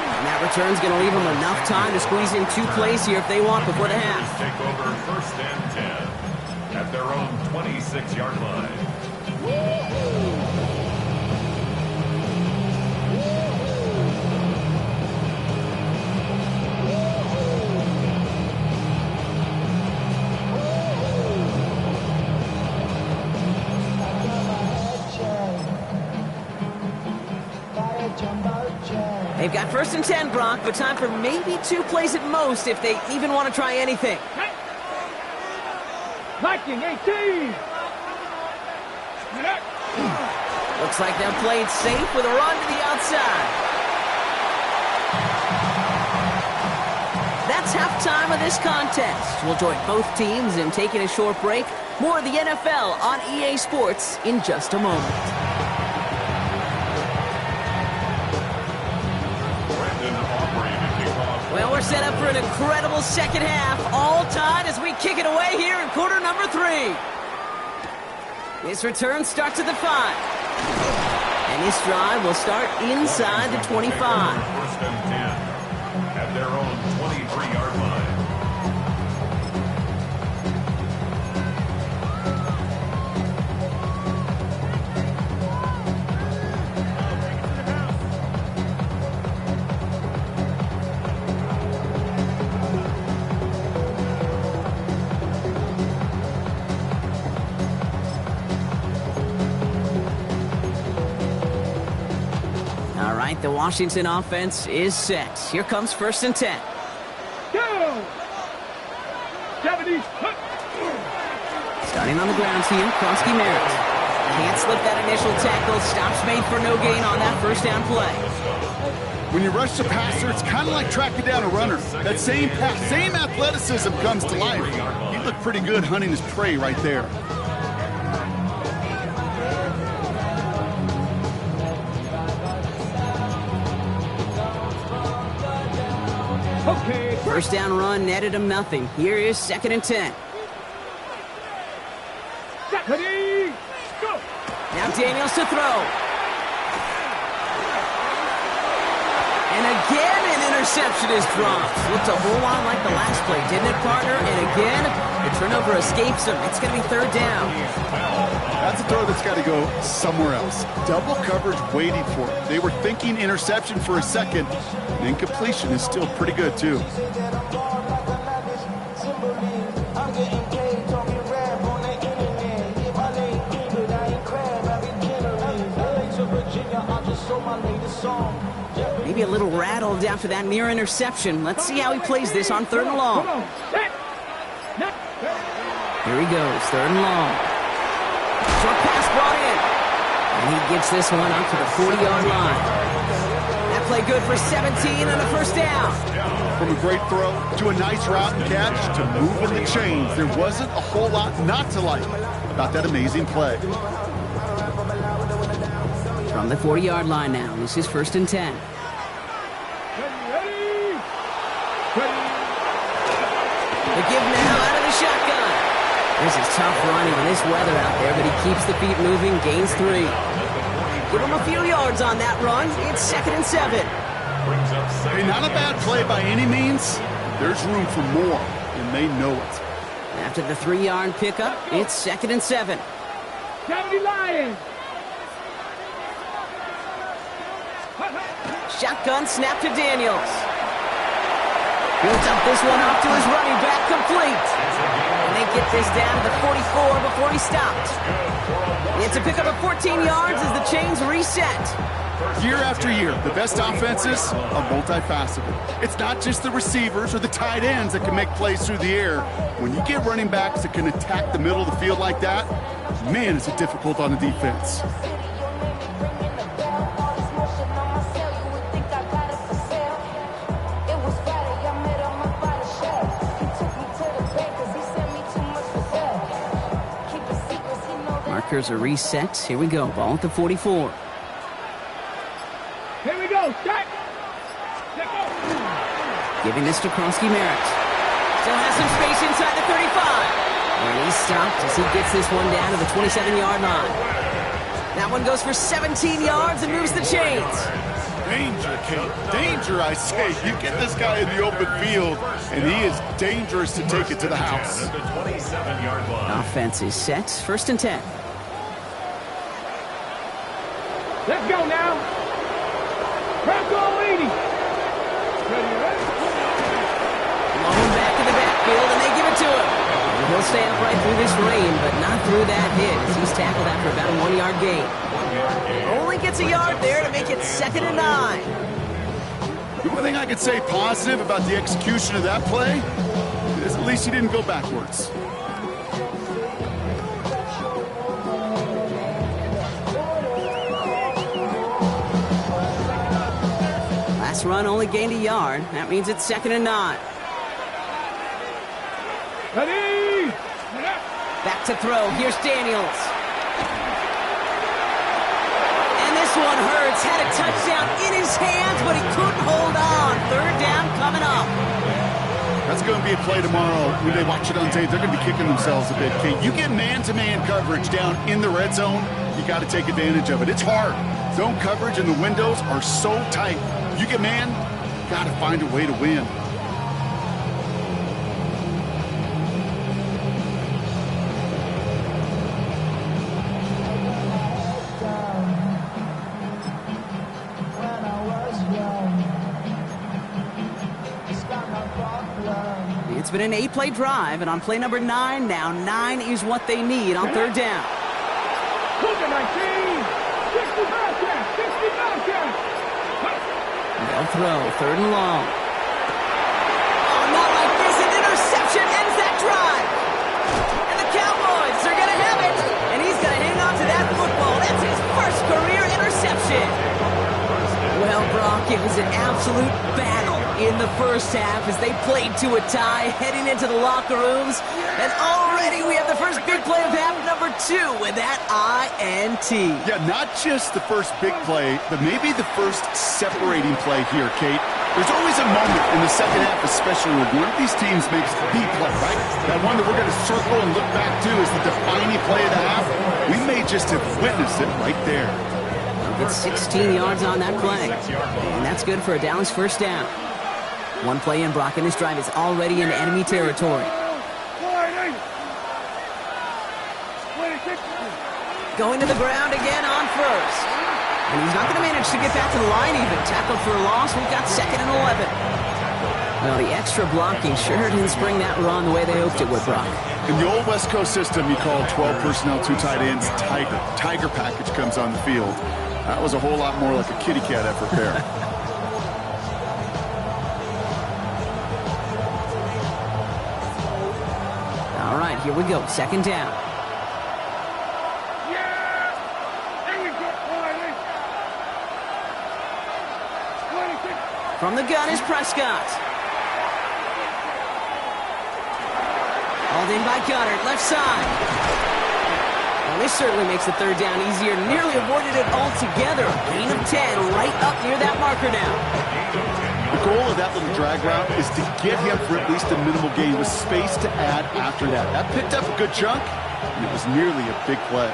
And that return's going to leave them enough time to squeeze in 2 plays here if they want before the half. Take over 1st and 10 at their own 26-yard line. They've got 1st and 10, Brock, but time for maybe 2 plays at most if they even want to try anything. Liking 18. Looks like they'll play it safe with a run to the outside. That's halftime of this contest. We'll join both teams in taking a short break. More of the NFL on EA Sports in just a moment. Well, we're set up for an incredible second half. All tied as we kick it away here in quarter number 3. This return starts at the 5. And this drive will start inside the 25. 1st and 10 at their own 23-yard line. The Washington offense is set. Here comes 1st and 10. Go! 70s. Starting on the ground here, Kronsky Merritt. Can't slip that initial tackle. Stops made for no gain on that 1st down play. When you rush the passer, it's kind of like tracking down a runner. That same athleticism comes to life. He looked pretty good hunting his prey right there. Okay. 1st down run netted him nothing. Here is 2nd and 10. Ready, go! Now Daniels to throw. And again, an interception is dropped. Looked a whole lot like the last play, didn't it, partner? And again, the turnover escapes him. It's going to be 3rd down. That's a throw that's got to go somewhere else. Double coverage waiting for it. They were thinking interception for a second. And incompletion is still pretty good, too. Maybe a little rattled after that near interception. Let's see how he plays this on 3rd and long. Here he goes, 3rd and long. Short pass brought in. And he gets this one up to the 40-yard line. That play good for 17 and a first down. From a great throw to a nice route and catch to moving the chains, there wasn't a whole lot not to like about that amazing play. From the 40-yard line now, this is 1st and 10. The give now out of the shotgun. This is tough running in this weather out there, but he keeps the feet moving, gains 3. Give him a few yards on that run. It's 2nd and 7. Hey, not a bad play by any means. There's room for more, and they know it. After the 3-yard pickup, it's 2nd and 7. 70 Lions. Shotgun snap to Daniels. Built up this one up to his running back, complete. And they get this down to the 44 before he stopped. It's a pickup of 14 yards as the chains reset. Year after year, the best offenses are multifaceted. It's not just the receivers or the tight ends that can make plays through the air. When you get running backs that can attack the middle of the field like that, man, is it difficult on the defense. Markers are reset. Here we go. Ball at the 44. Here we go. Check. Giving this to Kronsky-Merritt. Still has some space inside the 35. And he's stopped as he gets this one down to the 27-yard line. That one goes for 17 yards and moves the chains. Danger, Kate. Danger, I say. You get this guy in the open field, and he is dangerous to take it to the house. Offense is set. 1st and 10. Let's go now. Long back in the backfield, and they give it to him. He'll stay upright through this rain, but not through that hit as he's tackled after about a 1-yard gain. Only gets a yard there to make it 2nd and 9. The only thing I could say positive about the execution of that play is at least he didn't go backwards. Last run only gained a yard. That means it's 2nd and 9. Ready? Back to throw. Here's Daniels. And this one hurts. Had a touchdown in his hands, but he couldn't hold on. 3rd down coming up. That's going to be a play tomorrow. When they watch it on tape, they're going to be kicking themselves a bit, Kate. You get man-to-man coverage down in the red zone, you got to take advantage of it. It's hard. Zone coverage and the windows are so tight. You get man, you got to find a way to win. It's been an 8-play drive, and on play number 9 now, 9 is what they need on 3rd down. They'll throw, 3rd and long. Oh, not like this. An interception ends that drive. And the Cowboys are going to have it. And he's going to hang on to that football. That's his first career interception. Well, Brock, it was an absolute battle in the first half as they played to a tie, heading into the locker rooms. And already we have the first big play of half number 2 with that INT. Yeah, not just the first big play, but maybe the first separating play here, Kate. There's always a moment in the second half, especially when one of these teams makes the play, right? That one that we're going to circle and look back to is the defining play of the half. We may just have witnessed it right there. It's 16 yards on that play. And that's good for a Dallas first down. One play in, Brock, and this drive is already in enemy territory. Going to the ground again on first. And he's not going to manage to get back to the line even. Tackled for a loss. We've got 2nd and 11. Well, the extra blocking sure didn't spring that run the way they hoped it would, Brock. In the old West Coast system, you call 12 personnel, 2 tight ends, Tiger. Tiger package comes on the field. That was a whole lot more like a kitty cat effort there. All right, here we go. 2nd down. Yeah! Here we go. From the gun is Prescott. Hauled in by Goddard, left side. Well, this certainly makes the third down easier. Nearly avoided it altogether. Gain of 10 right up near that marker now. The goal of that little drag route is to get him for at least a minimal gain with space to add after that. That picked up a good chunk, and it was nearly a big play.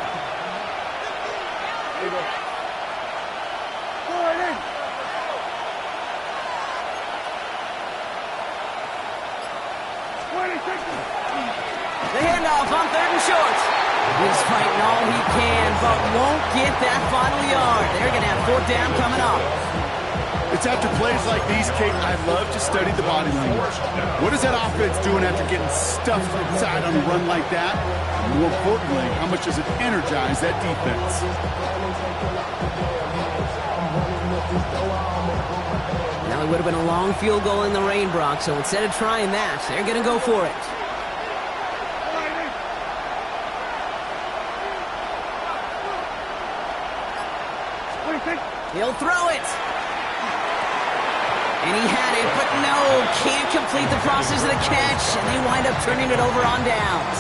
The handoff on third and short. He's fighting all he can, but won't get that final yard. They're going to have fourth down coming up. It's after plays like these, Kate, I love to study the body language. What is that offense doing after getting stuffed inside on a run like that? And more importantly, how much does it energize that defense? Now it would have been a long field goal in the rain, Brock, so instead of trying that, they're going to go for it. He'll throw it. And he had it, but no, can't complete the process of the catch, and they wind up turning it over on downs.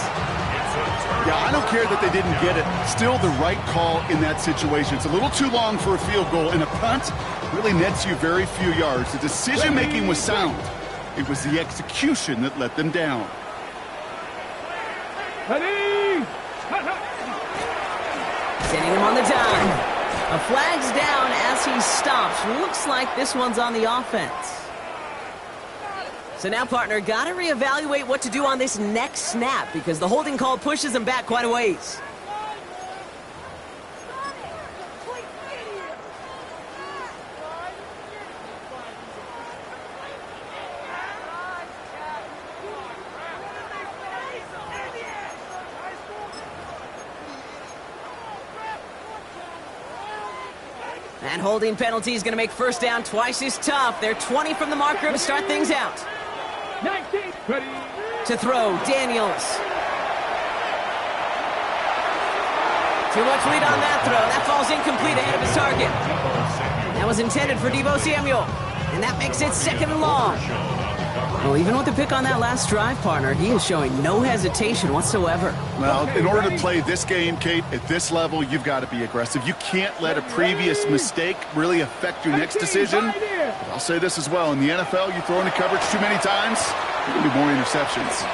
Yeah, I don't care that they didn't get it. Still the right call in that situation. It's a little too long for a field goal, and a punt really nets you very few yards. The decision-making was sound. It was the execution that let them down. Sending him on the dime. A flag's down as he stops. Looks like this one's on the offense. So now, partner, got to reevaluate what to do on this next snap because the holding call pushes him back quite a ways. And holding penalty is going to make first down twice as tough. They're 20 from the marker to start things out. 19. Ready. To throw, Daniels. Too much lead on that throw. That falls incomplete ahead of his target. That was intended for Deebo Samuel. And that makes it second and long. Well, even with the pick on that last drive, partner, he is showing no hesitation whatsoever. Well, in order to play this game, Kate, at this level, you've got to be aggressive. You can't let a previous mistake really affect your next decision. But I'll say this as well. In the NFL, you throw into coverage too many times, there will be more interceptions.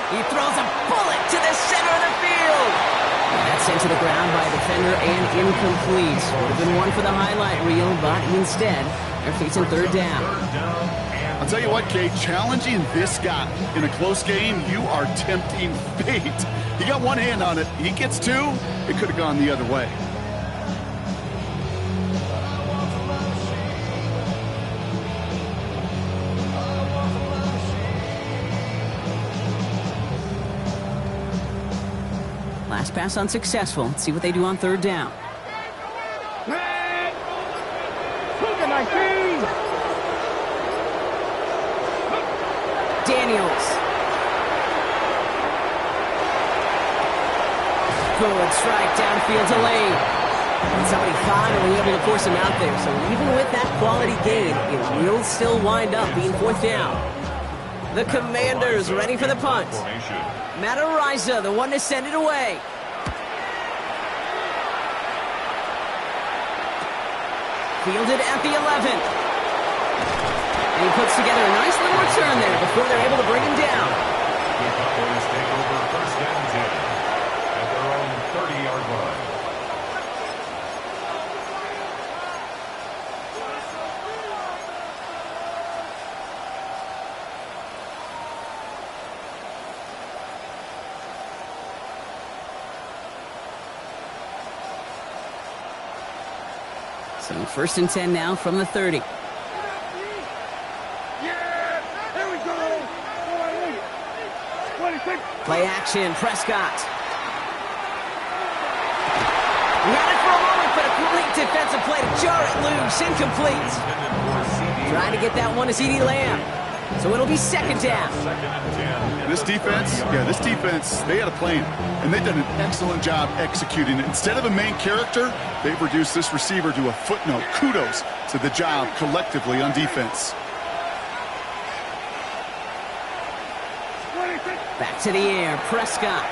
He throws a bullet to the center of the field. That's sent to the ground by a defender and incomplete. Would have been one for the highlight reel, but instead, they're facing third down. I'll tell you what, Kate, challenging this guy in a close game, you are tempting fate. He got one hand on it. He gets two. It could have gone the other way. Last pass unsuccessful. Let's see what they do on third down. Daniels. Good strike downfield to Lane. And somebody finally able to force him out there. So even with that quality gain, it will still wind up being fourth down. The Commanders ready for the punt. Matt Ariza, the one to send it away. Fielded at the 11. And he puts together a nice little return there before they're able to bring him down. The Cowboys take over first and 10 at their own 30-yard line. So first and 10 now from the 30. Play action, Prescott. He had it for a moment, but a great defensive play to jar it loose. Incomplete. Trying to get that one to CeeDee Lamb. So it'll be second down. Second and 10. This defense, they had a plan, and they've done an excellent job executing it. Instead of a main character, they've reduced this receiver to a footnote. Kudos to the job collectively on defense. Back to the air, Prescott.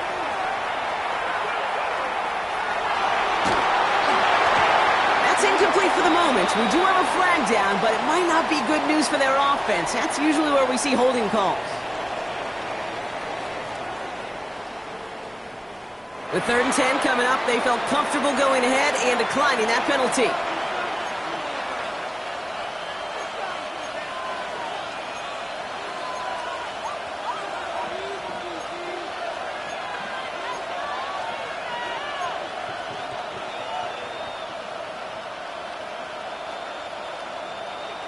That's incomplete for the moment. We do have a flag down, but it might not be good news for their offense. That's usually where we see holding calls. With 3rd and 10 coming up, they felt comfortable going ahead and declining that penalty.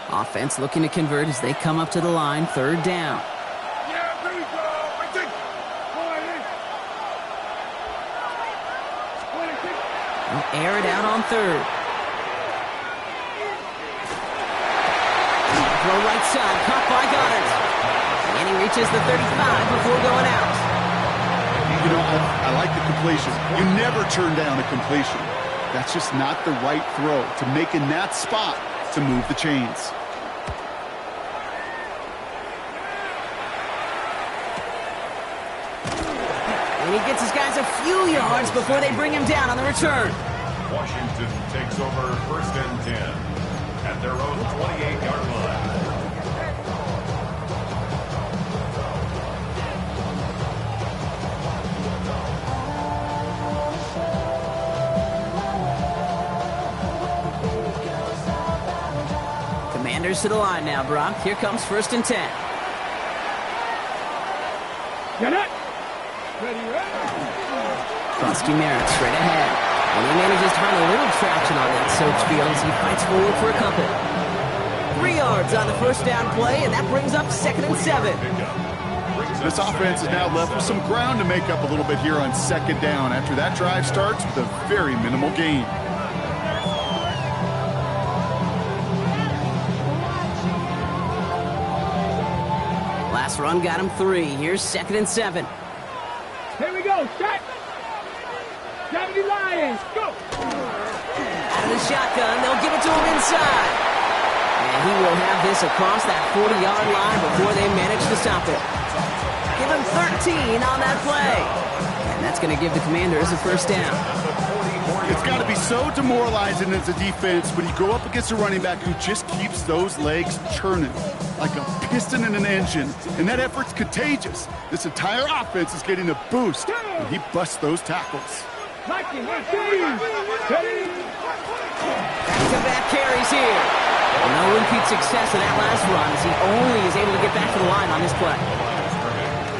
Offense looking to convert as they come up to the line, 3rd down. Yeah, here we go. I think. They'll air it out on 3rd. Throw right side, caught by Goddard. And he reaches the 35 before going out. You know, I like the completion. You never turn down a completion. That's just not the right throw to make in that spot to move the chains. And he gets his guys a few yards before they bring him down on the return. Washington takes over 1st and 10 at their own 28-yard line. Commanders to the line now, Brock. Here comes 1st and 10. Get it. Frosty Merritt straight ahead. And he manages to find a little traction on that soap spiel as he fights forward for a couple. 3 yards on the 1st down play, and that brings up 2nd and 7. This offense is now left with some ground to make up a little bit here on 2nd down after that drive starts with a very minimal gain. Last run got him 3. Here's 2nd and 7. Here we go. Set. 70 Lions. Go. Out of the shotgun, they'll give it to him inside. And he will have this across that 40-yard line before they manage to stop it. Give him 13 on that play. And that's going to give the Commanders a 1st down. It's got to be so demoralizing as a defense when you go up against a running back who just keeps those legs churning like a piston in an engine, and that effort's contagious. This entire offense is getting a boost when he busts those tackles. Back-to-back carries here. Well, no repeat success in that last run as he only is able to get back to the line on this play.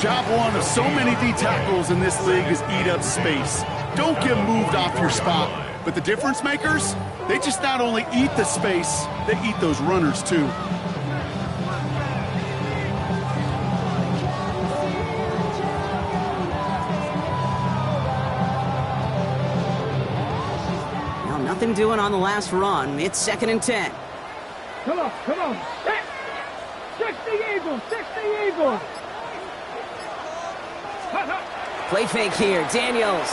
Job one of so many D tackles in this league is eat up space. Don't get moved off your spot. But the difference makers, they just not only eat the space, they eat those runners too. Now nothing doing on the last run. It's 2nd and 10. Come on. 60 Eagles. Play fake here. Daniels.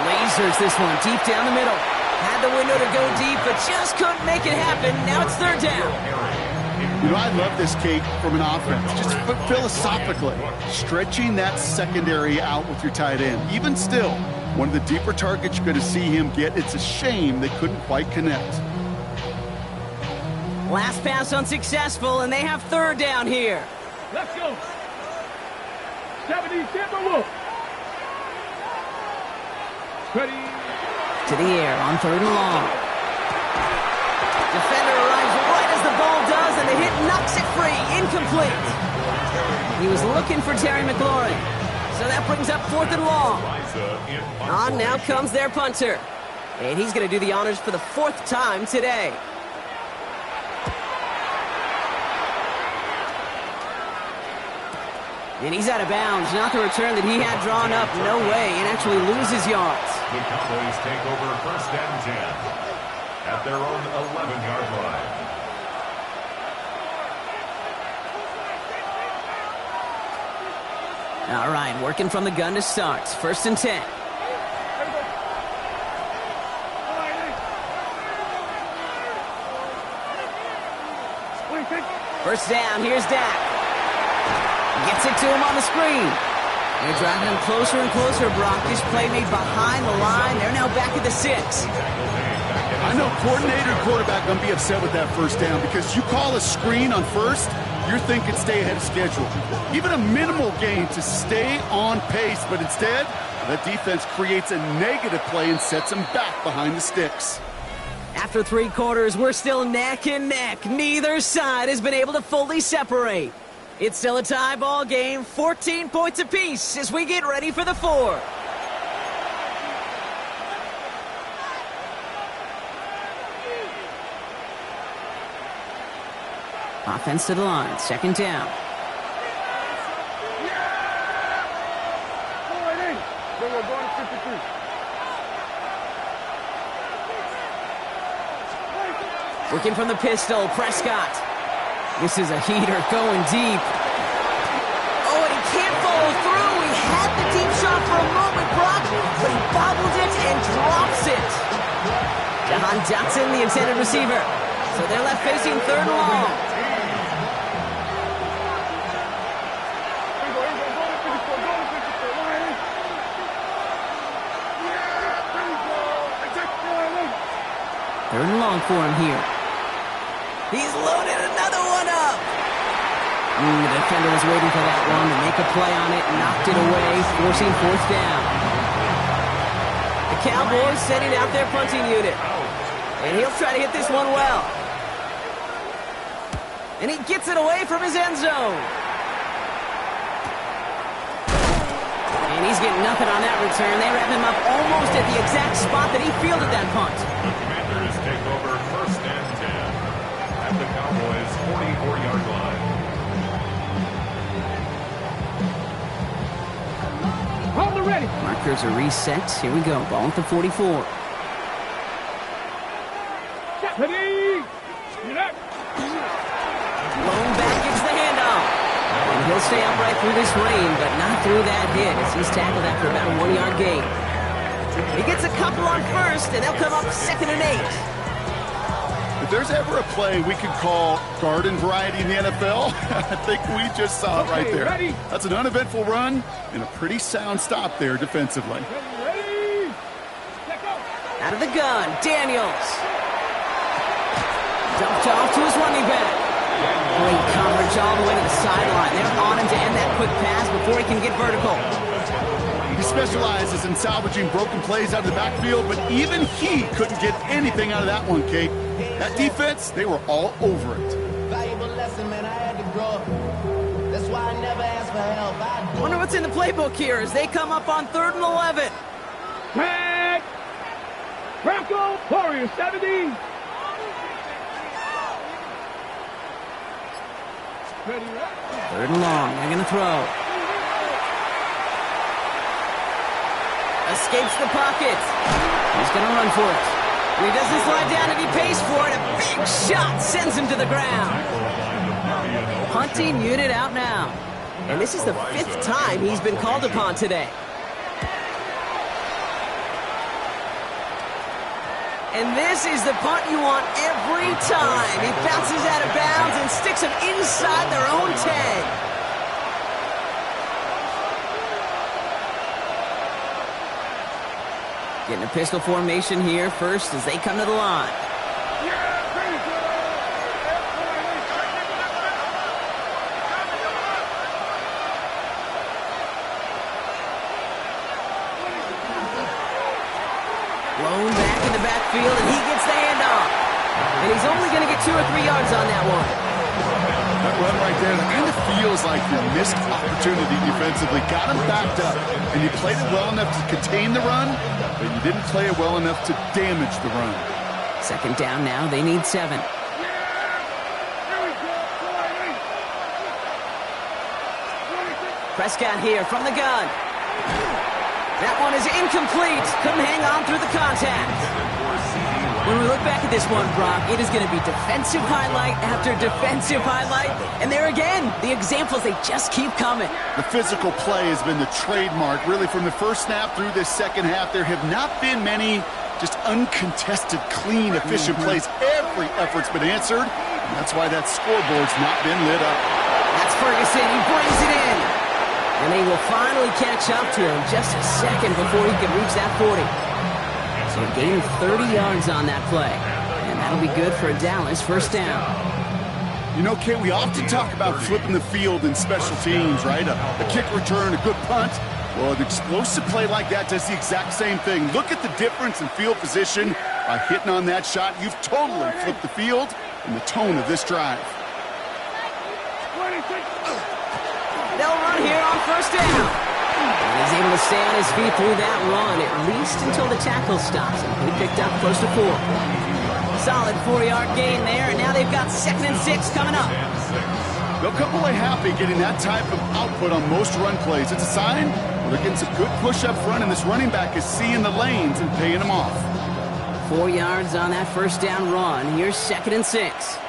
Lasers this one deep down the middle. Had the window to go deep, but just couldn't make it happen. Now it's 3rd down. You know, I love this, Kate, from an offense. Just philosophically, stretching that secondary out with your tight end. Even still, one of the deeper targets you're going to see him get. It's a shame they couldn't quite connect. Last pass unsuccessful, and they have 3rd down here. Let's go. 70 look. Ready. To the air on 3rd and long. Defender arrives right as the ball does, and the hit knocks it free. Incomplete. He was looking for Terry McLaurin. So that brings up 4th and long. On now comes their punter. And he's going to do the honors for the 4th time today. And he's out of bounds. Not the return that he had drawn up. No way. And actually loses yards. The Cowboys take over 1st and 10 at their own 11-yard line. All right, working from the gun to start. 1st and 10. First down, here's Dak. Gets it to him on the screen. They're driving him closer and closer, Brock. This play made behind the line. They're now back at the 6. I know coordinator and quarterback going to be upset with that first down because you call a screen on first, you're thinking stay ahead of schedule. Even a minimal gain to stay on pace, but instead, that defense creates a negative play and sets them back behind the sticks. After 3 quarters, we're still neck and neck. Neither side has been able to fully separate. It's still a tie ball game, 14 points apiece as we get ready for the 4th. Offense to the line, 2nd down. Working from the pistol, Prescott. This is a heater going deep. Oh, and he can't follow through. He had the deep shot for a moment, Brock, but he bobbled it and drops it. Jahan Dotson, the intended receiver. So they're left facing 3rd and long. Third and long for him here. He's loaded another one up. The defender was waiting for that one to make a play on it, knocked it away, forcing 4th down. The Cowboys setting out their punting unit. And he'll try to hit this one well. And he gets it away from his end zone. And he's getting nothing on that return. They wrap him up almost at the exact spot that he fielded that punt. The Commanders take over 1st and 10 at the Cowboys' 44-yard line. Hold the ready. Markers are reset. Here we go. Ball at the 44. Ready. Blown back gets the handoff. And he'll stay upright through this rain, but not through that hit as he's tackled after about a 1-yard gain. He gets a couple on first, and they'll come up 2nd and 8. If there's ever a play we could call garden variety in the NFL, I think we just saw it right there. Ready. That's an uneventful run and a pretty sound stop there defensively. Ready. Out of the gun, Daniels. Dumped off to his running back. Great coverage all the way to the sideline. They're on him to end that quick pass before he can get vertical. He specializes in salvaging broken plays out of the backfield, but even he couldn't get anything out of that one, Kate. That defense, they were all over it. Valuable lesson, man. I had to grow. That's why I never asked for help. Wonder what's in the playbook here as they come up on 3rd and 11. Tag. Bronco Warrior 70. Ready, right? 3rd and long. They're going to throw. Escapes the pocket. He's going to run for it. And he doesn't slide down and he pays for it. A big shot sends him to the ground. Punting unit out now. And this is the 5th time he's been called upon today. And this is the punt you want every time. He bounces out of bounds and sticks him inside their own 10. Getting a pistol formation here first as they come to the line. Blown back in the backfield, and he gets the handoff. And he's only going to get 2 or 3 yards on that one. That run right there, that kind of feels like your missed opportunity defensively. Got him backed up, and you played it well enough to contain the run, but you didn't play it well enough to damage the run. 2nd down now. They need 7. Prescott here from the gun. That one is incomplete. Couldn't hang on through the contact. When we look back at this one, Brock, it is going to be defensive highlight after defensive highlight. And there again, the examples, they just keep coming. The physical play has been the trademark. Really, from the first snap through this second half, there have not been many just uncontested, clean, efficient plays. Every effort's been answered. And that's why that scoreboard's not been lit up. That's Ferguson. He brings it in. And they will finally catch up to him just a second before he can reach that 40. So a gain of 30 yards on that play. And that'll be good for a Dallas first down. You know, Kate, we often talk about flipping the field in special teams, right? A kick return, a good punt. Well, an explosive play like that does the exact same thing. Look at the difference in field position. By hitting on that shot, you've totally flipped the field and the tone of this drive. They'll run here on first down. And he's able to stay on his feet through that run, at least until the tackle stops him. He picked up close to 4. Solid 4-yard gain there, and now they've got 2nd and 6 coming up. They'll come away happy getting that type of output on most run plays. It's a sign they're getting some good push up front, and this running back is seeing the lanes and paying them off. 4 yards on that first down run. Here's 2nd and 6.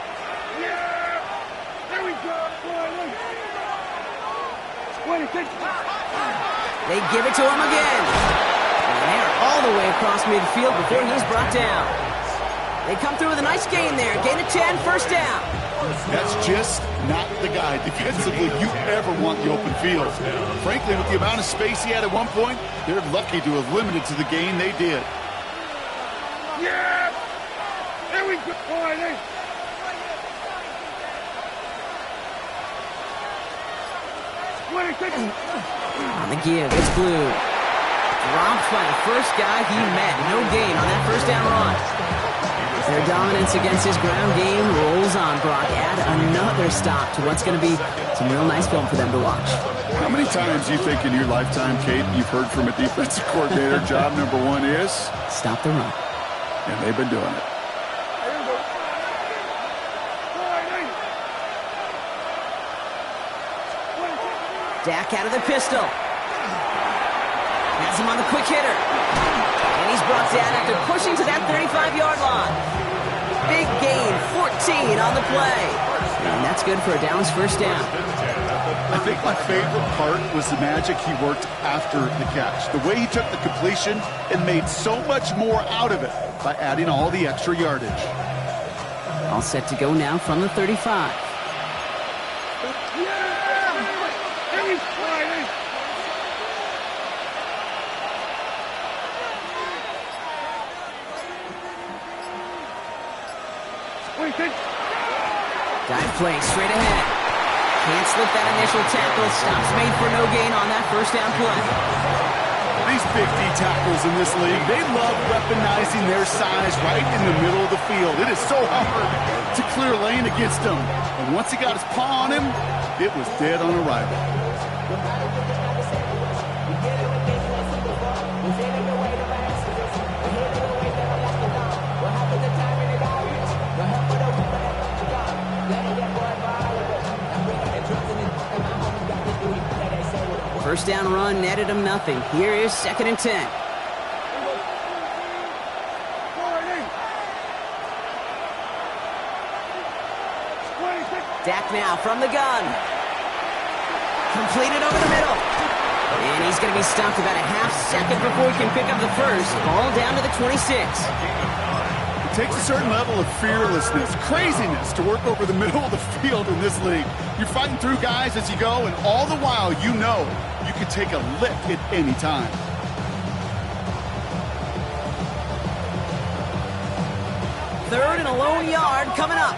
Yeah! There we go! They give it to him again. And they're all the way across midfield before he's brought down. They come through with a nice gain there. Gain of 10, first down. That's just not the guy defensively you ever want the open field. Frankly, with the amount of space he had at one point, they're lucky to have limited to the gain they did. Yeah! There we go! All right, hey. On the give, it's Blue. Dropped by the first guy he met. No gain on that first down run. Their dominance against his ground game rolls on, Brock. Add another stop to what's going to be some real nice film for them to watch. How many times do you think in your lifetime, Kate, you've heard from a defensive coordinator, job number 1 is? Stop the run. And they've been doing it. Dak out of the pistol. Has him on the quick hitter. And he's brought down after pushing to that 35-yard line. Big gain, 14 on the play. And that's good for a Dallas first down. I think my favorite part was the magic he worked after the catch. The way he took the completion and made so much more out of it by adding all the extra yardage. All set to go now from the 35. Dive play straight ahead. Can't slip that initial tackle. Stops made for no gain on that first down play. These big D tackles in this league, they love weaponizing their size right in the middle of the field. It is so hard to clear lane against them. And once he got his paw on him, it was dead on arrival. First down run netted him nothing. Here is 2nd and 10. Dak now from the gun. Completed over the middle. And he's going to be stopped about a half second before he can pick up the first. Ball down to the 26. It takes a certain level of fearlessness, craziness to work over the middle of the field in this league. You're fighting through guys as you go, and all the while you know you can take a lick at any time. Third and a lone yard coming up.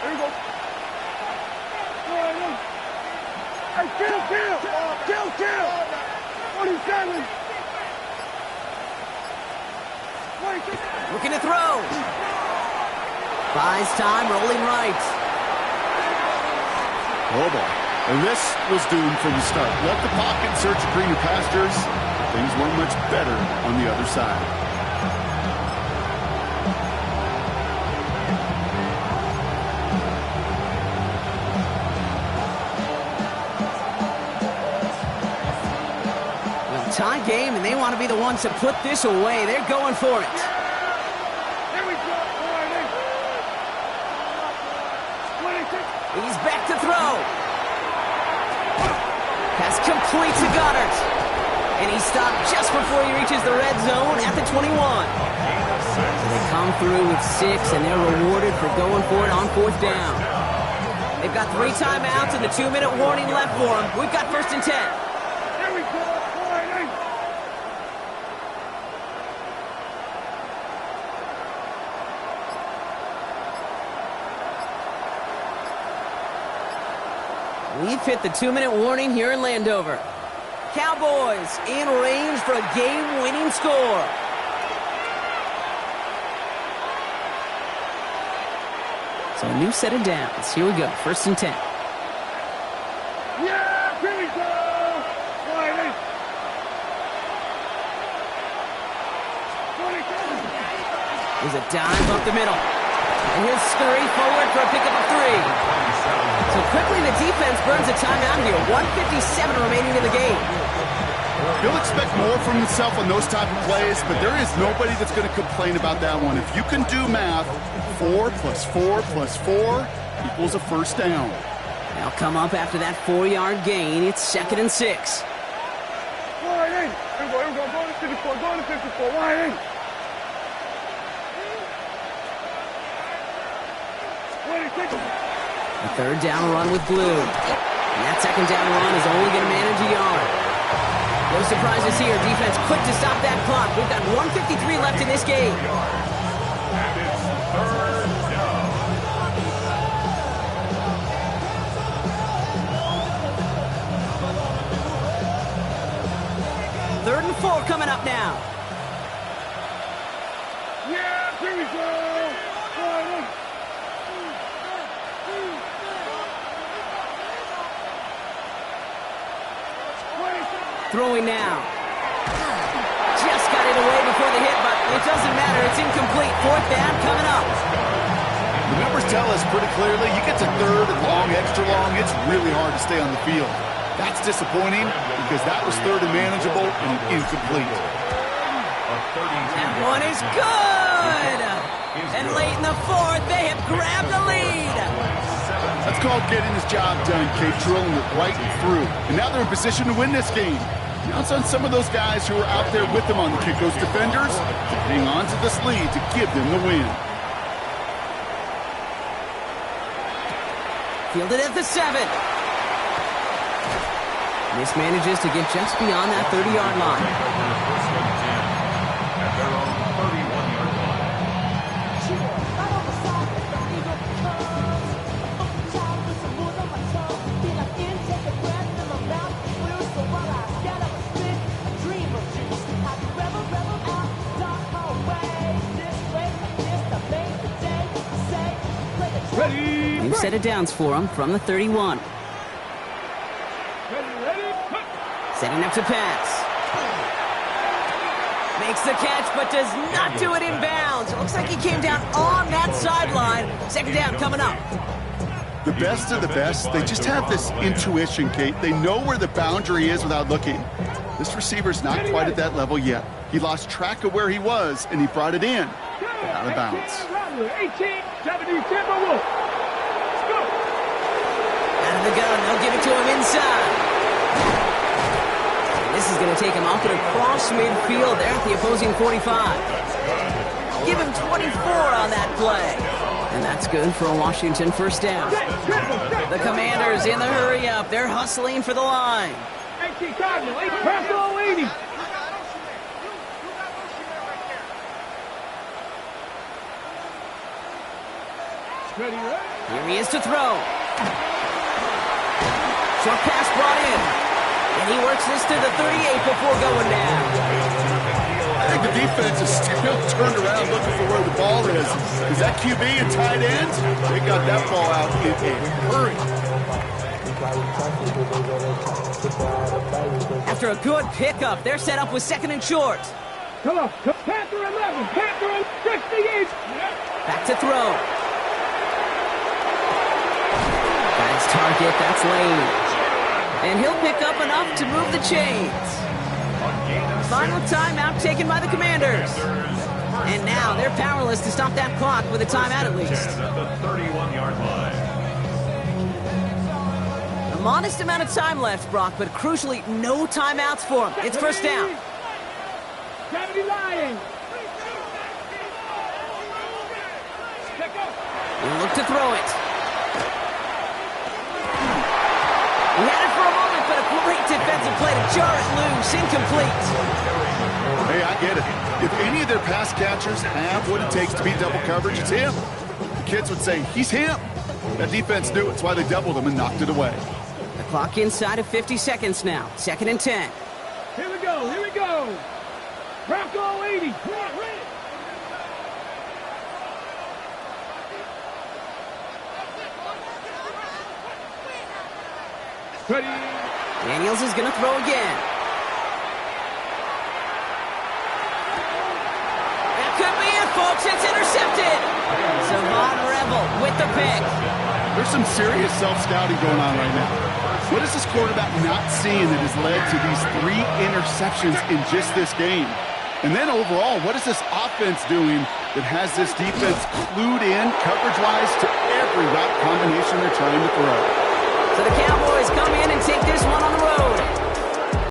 There you go. Hey, kill! 47! Looking to throw. Buys time, rolling right. Oh boy. And this was doomed from the start. Left the pocket in search of greener pastures. Things weren't much better on the other side. Tie game, and they want to be the ones to put this away. They're going for it. Here we go. He's back to throw. Pass complete to Goddard. And he stopped just before he reaches the red zone at the 21. So they come through with 6, and they're rewarded for going for it on 4th down. They've got 3 timeouts and the 2-minute warning left for them. We've got 1st and 10. Here we go. We've hit the 2-minute warning here in Landover. Cowboys in range for a game-winning score. So a new set of downs. Here we go, 1st and 10. Yeah, here we go. There's a dive up the middle. And he'll scurry forward for a pickup of 3. So quickly the defense burns a timeout here. 1:57 remaining in the game. He'll expect more from himself on those type of plays, but there is nobody that's going to complain about that one. If you can do math, 4 + 4 + 4 equals a 1st down. They'll come up after that 4-yard gain. It's 2nd and 6. Wide in. Here we go. Go to 54. Go to 54. Wide in. A 3rd down run with blue. And that 2nd down run is only going to manage a yard. No surprises here. Defense quick to stop that clock. We've got 1:53 left in this game. And it's 3rd down. 3rd and 4 coming up now. Yeah, here we go. Wide in. Throwing now. Just got it away before the hit, but it doesn't matter. It's incomplete. 4th down coming up. The numbers tell us pretty clearly, you get to 3rd and long, extra long, it's really hard to stay on the field. That's disappointing because that was 3rd and manageable and incomplete. That one is good. And late in the 4th, they have grabbed the lead. That's called getting his job done, Kate, drilling it right through. And now they're in position to win this game. Now it's on some of those guys who are out there with them on the kick, those defenders, to hang on to this lead to give them the win. Fielded at the 7. This manages to get just beyond that 30-yard line. At their own 31-yard line. New set of downs for him from the 31. Setting up to pass. Makes the catch, but does not do it in bounds. It looks like he came down on that sideline. 2nd down coming up. The best of the best, they just have this intuition, Kate. They know where the boundary is without looking. This receiver's not quite at that level yet. He lost track of where he was, and he brought it in, but out of bounds. 18-70, Tampa Wolf. Let's go. Out of the gun, they'll give it to him inside. This is going to take him off and across midfield there at the opposing 45. Give him 24 on that play. And that's good for a Washington 1st down. The Commanders in the hurry up. They're hustling for the line. 18 Cardinal, 8 Personal 80. Here he is to throw. Short pass brought in. And he works this to the 38 before going down. I think the defense is still turned around looking for where the ball is. Is that QB and tight end? They got that ball out in a hurry. After a good pickup, they're set up with 2nd and short. Come on. Panther 11. Panther 68. Back to throw. That's target. That's Lane. And he'll pick up enough to move the chains. Final timeout taken by the Commanders. And now they're powerless to stop that clock with a timeout at least. At the 31-yard line. A modest amount of time left, Brock, but crucially, no timeouts for him. It's first down. Gravity lying. He'll look to throw it. He had it for a moment, but a great defensive play to jar it loose. Incomplete. Hey, I get it. If any of their pass catchers have what it takes to beat double coverage, it's him. The kids would say, he's him. That defense knew it. It's why they doubled him and knocked it away. The clock inside of 50 seconds now. 2nd and 10. Here we go. Here we go. Bronco 80. Ready. Daniels is going to throw again. That could be it, folks. It's intercepted. Savon Rebel with the pick. There's some serious self-scouting going on right now. What is this quarterback not seeing that has led to these 3 interceptions in just this game? And then overall, what is this offense doing that has this defense clued in coverage-wise to every route combination they're trying to throw?